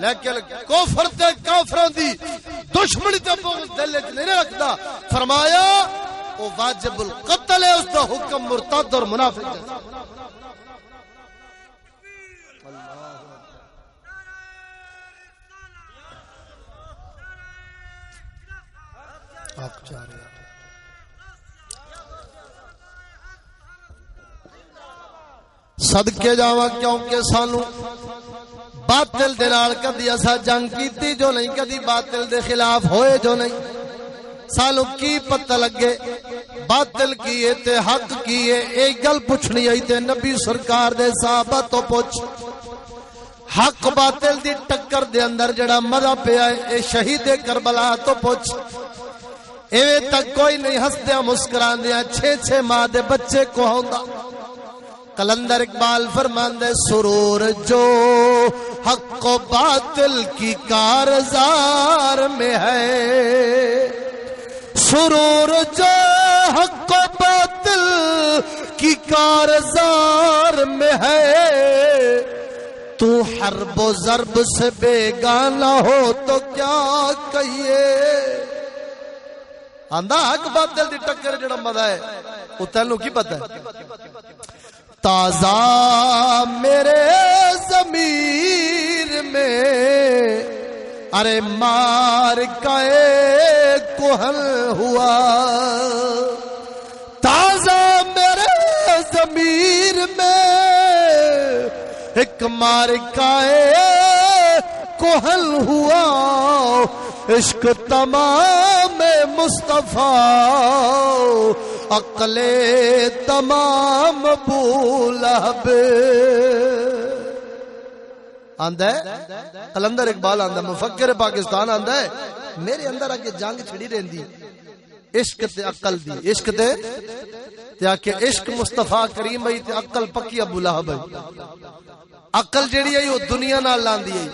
لیکن کفر تے کافراں دی دشمنی تے بغض دل وچ نہیں رکھدا فرمایا او واجب القتل ہے اس دا حکم مرتد اور منافق ہے. آپ چاہ رہے صدقے جاواں کیونکہ سانو باطل دے نال کدی اسا جنگ کیتی جو نہیں کدی باطل دے خلاف ہوئے جو نہیں سانو کی پتہ لگے باطل کیے تے حق کیے ایک گل پوچھنی آئی تے نبی سرکار دے صحابہ تو پوچھ حق باطل دی ٹکر دے اندر جڑا مزہ پیا ہے اے شہید کربلا تو پوچھ ایویں تک کوئی نہیں ہسدیاں مسکراندیاں 6 ماہ دے بچے کو ہوندا. کلندر اقبال فرماندے سرور جو حق و باطل کی کارزار میں ہے سرور جو حق و باطل کی کارزار میں ہے تو حرب و ضرب سے بیگانہ ہو تو کیا کہیے. آندا حق باطل دی ٹکر جڑا مزہ ہے او تینوں کی پتہ ہے تازہ میرے ضمیر میں ارے مار کائے کوہن ہوا تازہ میرے ضمیر میں ایک مار کائے کوہن ہوا عشق تمام مصطفیٰ عقل تمام ابو لہب. آندا ہے قلندر اقبال آندا مفکر پاکستان آندا ہے میرے اندر آ کے جنگ چھڑی رہندی عشق تے عقل دی عشق تے آ کے عشق مصطفیٰ کریم بھائی تے عقل پکی ابو لہب ہے. عقل جیڑی ہے وہ دنیا نال لاندی ہے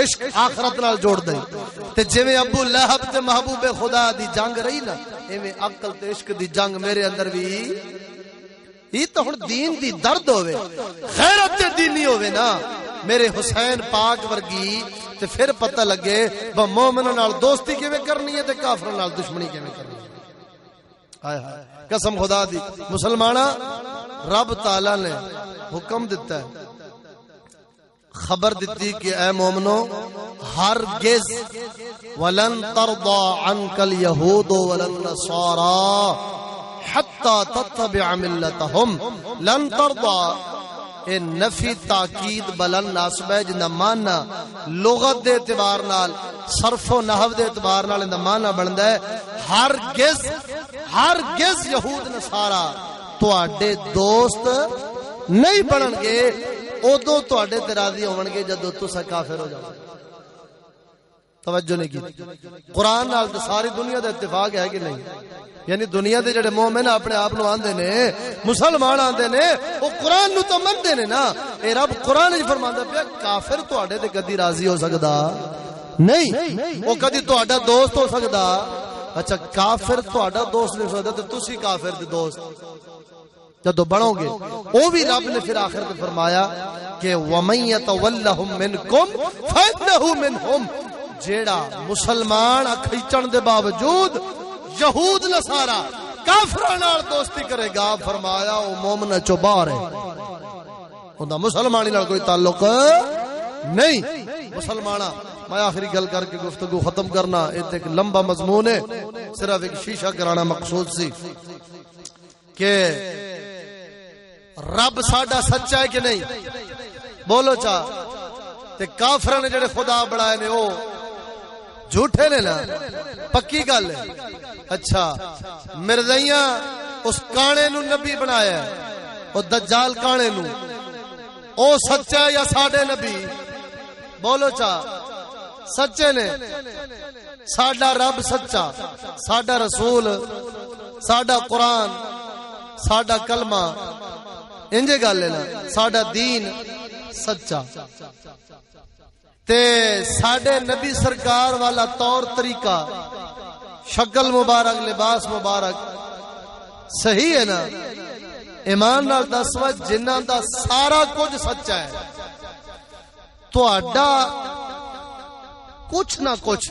عشق آخرت نال جوڑ دے تے جویں ابو لہب تے محبوب خدا دی جنگ رہی نا ایویں عقل تے عشق دی جنگ میرے اندر بھی یہ تو ہن دین دی درد ہوے غیرت دینی ہوے نا میرے حسین پاک ورگی تے پھر پتہ لگے با مومناں نال دوستی کیویں کرنی ہے تے کافراں نال دشمنی کیویں کرنی ہے. ہائے ہائے قسم خدا دی مسلماناں رب تعالی نے حکم دیتا ہے خبر دیتی کہ اے مومنو ہرگز ولن ترضى عنك اليهود ولا النصارى حتى تتبع ملتهم لن ترضى اے نفی تاکید بلن ناسب ہے جندا معنی لغت دے اعتبار نال صرف و نحو دے اعتبار نال اندا معنی بندا ہے ہرگز یہود نصارا تواڈے دوست نہیں بنن گے ادو تواڈے تے راضی ہون گے جدوں تساں کافر ہو جاؤ. توجہ نہیں کی قرآن نال تے ساری دنیا دا اتفاق ہے کہ نہیں یعنی دنیا دے جڑے مومن اپنے آپ نو آندے نے مسلمان آندے نے او قرآن نو تو مندے نے نا. اے رب قرآن وچ فرماندا پیا کافر تواڈے تے کدی راضی ہو سکدا نہیں او کدی تواڈا دوست ہو سکدا. اچھا کافر تواڈا دوست نہیں ہو سکدا تے تسی کافر دے دوست جدو بنو گے او بھی رب نے پھر آخر میں فرمایا کہ وَمَن يَتَوَلَّهُم مِّنكُمْ فَإِنَّهُ مِنْهُمْ جیڑا مسلمان اکھیچن دے باوجود یہود نصارا کافراں نال دوستی کرے گا فرمایا او مومن چوں باہر ہے اوندا مسلمانی نال کوئی تعلق نہیں. مسلماناں میں آخری گل کر کے گفتگو ختم کرنا ایک لمبا مضمون ہے صرف ایک شیشہ کرانا مقصود سی کہ رب ساڈا سچا ہے کہ نہیں؟ بولو چا تے کافراں نے جڑے خدا بنائے نے او جھوٹے نے نا، پکی گل ہے۔ اچھا مرزائیاں اس کانے نو نبی بنایا ہے، او دجال کانے نو، او سچا ہے یا ساڈے نبی؟ بولو چا سچے نے؟ ساڈا رب سچا، ساڈا رسول، ساڈا قرآن، ساڈا کلمہ، انجے گل ہے نا، ساڈا دین سچا تے ساڈے نبی سرکار والا طور طریقہ، شکل مبارک، لباس مبارک صحیح ہے نا؟ ایمان نال دس وچ جنہاں دا سارا کچھ سچا ہے، تہاڈا کچھ نہ کچھ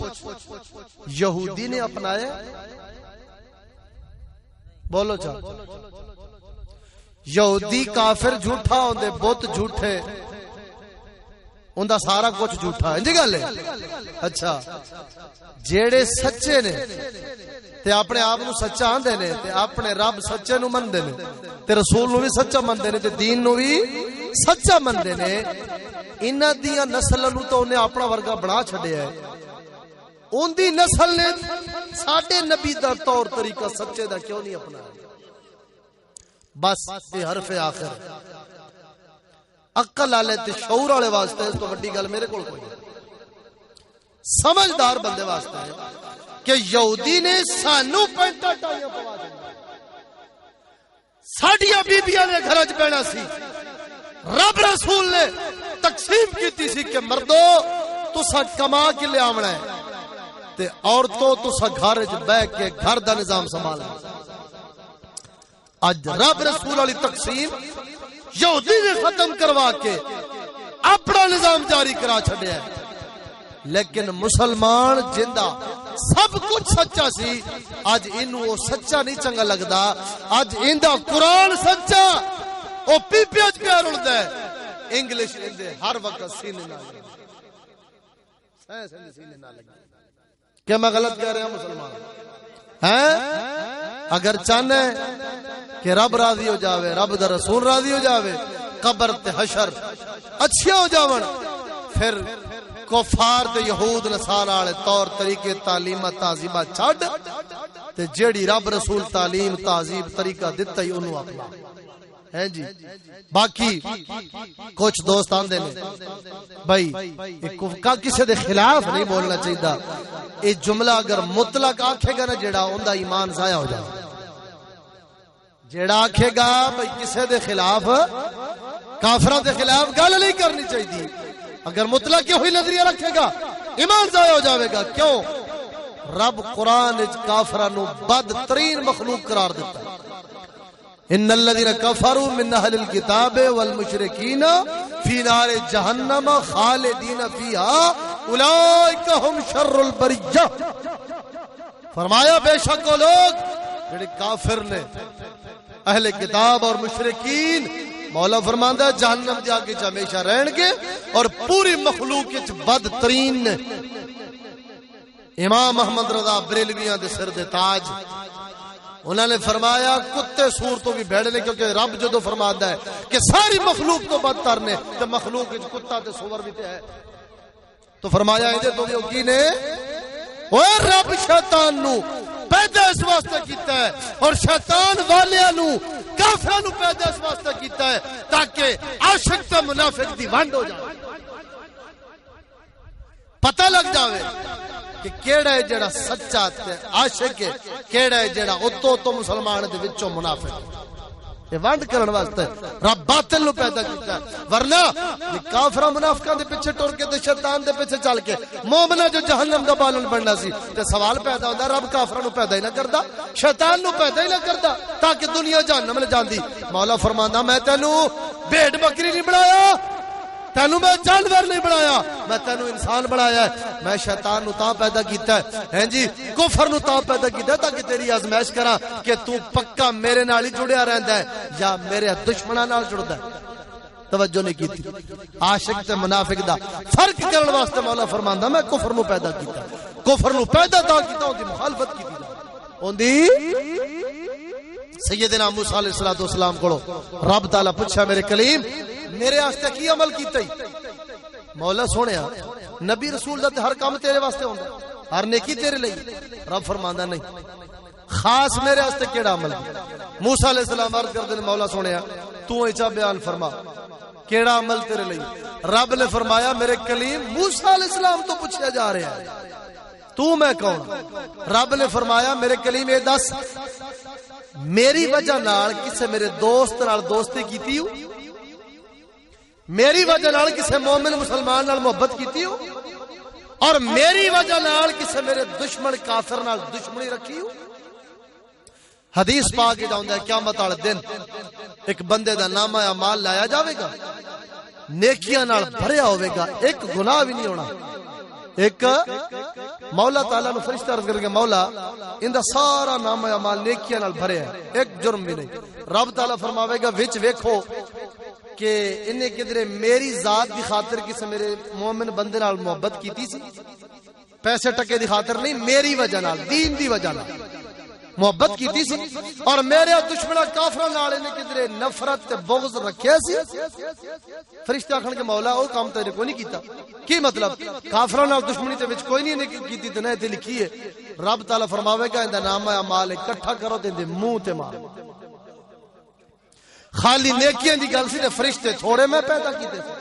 یہودی نے اپنایا۔ بولو چا یہودی کافر جھوٹا ہوندے، بت جھوٹے، اوندا سارا کچھ جھوٹا ہے، گل ہے۔ اچھا جیڑے سچے نے تے اپنے آپ نو سچا آندے نے تے اپنے رب سچے نو مندے نے تے رسول نو بھی سچا مندے نے تے دین نو بھی سچا مندے نے، انہاں دیاں نسلاں نو تو انہیں اپنا ورگا بنا چھڈیا ہے۔ اون دی نسل نے ساڈے نبی دا طور طریقہ سچے دا کیوں نہیں اپنایا؟ بس یہ حرف آخر عقل والے تے شعور والے واسطے، اس تو وڈی گل میرے کول کوئی نہیں۔ سمجھدار بندے واسطے ہے کہ یہودی نے سانو پینٹا ٹائیاں پوا دیا، ساڈیاں بیبیاں نے گھر چ پینا سی، رب رسول نے تقسیم کیتی سی کہ مردو تسا کما کے لے آونا ہے تے عورتوں تسا گھر وچ بیٹھ کے گھر دا نظام سنبھالنا۔ اج رب رسول والی تقسیم یہودی نے ختم کروا کے اپنا نظام جاری کرا چھڈیا ہے، لیکن مسلمان جندا سب کچھ سچا سی، اج اینو او سچا نہیں چنگا لگدا، اج ایندا قرآن سچا، او پیپیاں وچ پیا رلدا ہے، انگلش ایندے ہر وقت سینے نال سینے نال لگی۔ کیا میں غلط کہہ رہا ہوں مسلمان؟ ہیں اگر چاہنا ہے کہ رب راضی ہو جاوے، رب دا رسول راضی ہو جاوے، قبر تے حشر اچھے ہو جاون، پھر کفار تے یہود نصارا والے طور طریقے تعلیمات تعظیمات چھڈ تے جیڑی رب رسول تعلیم تہذیب طریقہ دتا ہی انہوں اپنا ہے جی۔ باقی کچھ دوست آندے نے بھائی کسی دے خلاف نہیں بولنا چاہیے، یہ جملہ اگر مطلق آکھے گا نا جیڑا اوندا ایمان ضائع ہو جائے، جیڑا آکھے گا بھائی کسی دے خلاف، کافراں دے خلاف گل نہیں کرنی چاہیے، اگر مطلق ہوئی نظریہ رکھے گا ایمان ضائع ہو جاوے گا۔ کیوں؟ رب قرآن وچ کافراں نو بدترین مخلوق قرار دیتا ہے، ان الذين كفروا من اهل الكتاب والمشركين في نار جهنم خالدين فيها اولئك هم شر البريه۔ فرمایا بے شک وہ لوگ جڑے کافر نے، اہل کتاب اور مشرکین، مولا فرماندا ہے جہنم دی آگ وچ ہمیشہ رہن گے اور پوری مخلوق وچ بدترین نے۔ امام احمد رضا بریلویاں دے سر دے تاج، انہوں نے فرمایا کتے سور تو بھی بھیڑ نے، کیونکہ رب جدو فرماتا ہے کہ ساری مخلوق تو بدتر نے تو مخلوق وچ کتا تے سور بھی تے ہے، تو فرمایا ایں تو بھی کی نے او رب شیطان نو پیدا اس واسطے کیتا ہے اور شیطان والیاں نو کافراں نو پیدا اس واسطے کیتا ہے تاکہ عاشق تے منافق دی ونڈ ہو جائے، پتہ لگ جاوے کہ کیڑا ہے جڑا سچا تے عاشق ہے، کیڑا ہے جڑا اتو مسلمان دے وچوں منافق ہے۔ یہ ونڈ کرن واسطے رب باطل نو پیدا کیتا ہے، ورنہ یہ کافراں منافقاں دے پیچھے ٹر کے تے شیطان دے پیچھے چل کے مومناں جو جہنم دا بالن بننا سی، تے سوال پیدا ہوندا رب کافراں نو پیدا ہی نہ کردا، شیطان نو پیدا ہی نہ کردا تاکہ دنیا جہنم لے جاندی۔ مولا فرماندا میں تینوں بھیڑ بکری نہیں بنایا، تینوں میں جانور نہیں بنایا، میں تینوں انسان بنایا ہے۔ میں شیطان نو تاں پیدا کیتا ہے جی، کفر نو تاں پیدا کیتا ہے تاکہ تیری آزمائش کراں کہ تو پکا میرے نال ہی جڑیا رہندا ہے یا میرے دشمناں نال جڑدا ہے۔ توجہ نہیں کیتی، عاشق تے منافق دا فرق کرن واسطے مولا فرماندا میں کفر نو پیدا کیتا، کفر نو پیدا تاں کیتا اون دی مخالفت کیتی۔ ہوندی سیدنا موسیٰ علیہ السلام کو رب تعالیٰ پوچھا میرے کلیم میرے واسطے کی عمل کیتا ہی؟ مولا سونیا نبی رسول دا تے ہر کام تیرے واسطے ہوندا، ہر نیکی تیرے لئی. رب فرماندا نہیں خاص میرے واسطے کیڑا عمل کیتا؟ موسیٰ علیہ السلام عرض کردے نے مولا سونیا تو ایچا بیان فرما کیڑا عمل تیرے لئی؟ رب نے فرمایا میرے کلیم موسیٰ علیہ السلام تو پوچھا جا رہا ہے تو میں کون؟ رب نے فرمایا میرے کلیم اے دس میری وجہ نال کسے میرے دوست نال دوستی کیتی ہو؟ میری وجہ نال کسے مومن مسلمان نال محبت کیتی ہو؟ اور میری وجہ نال کسے میرے دشمن کافر نال دشمنی رکھی ہو؟ حدیث پاک کے جاؤں قیامت والے دن ایک بندے دا نامہ اعمال لایا جاوے گا نیکیاں نال بھریا ہوے گا ایک گناہ بھی نہیں ہونا. ایک مولا تعالیٰ نے فرشتہ عرض کر کے مولا اندا سارا نامہ اعمال نیکیاں نال بھریا ہے ایک جرم بھی نہیں. رب تعالیٰ فرماوے گا وچ ویکھو کہ انہیں کدھر میری ذات دی خاطر کسے میرے مومن بندے نال محبت کیتی سی؟ پیسے ٹکے دی خاطر نہیں، میری وجہ نال دین دی وجہ نال محبت کیتی سی. اور میرے دشمناں کافراں نال انہیں کدھر نفرت تے بغض رکھیا سی؟ فرشتے آکھن کے مولا او کام تے کوئی نہیں کیتا. کی مطلب کافراں نال دشمنی تے وچ کوئی نہیں کیتی تے نہ تے لکھی ہے. رب تعالیٰ فرماوے گا ایندا نامہ اعمال اکٹھا کرو تے منہ تے مارو. خالی نیکیاں دی گل سی تے فرشتے تھوڑے میں پیدا کیتے تھے.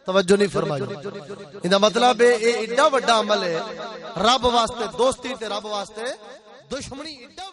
توجہ نہیں فرمائی. ایندا مطلب اے ایڈا بڑا عمل ہے رب واسطے دوستی تے رب واسطے دشمنی ایڈا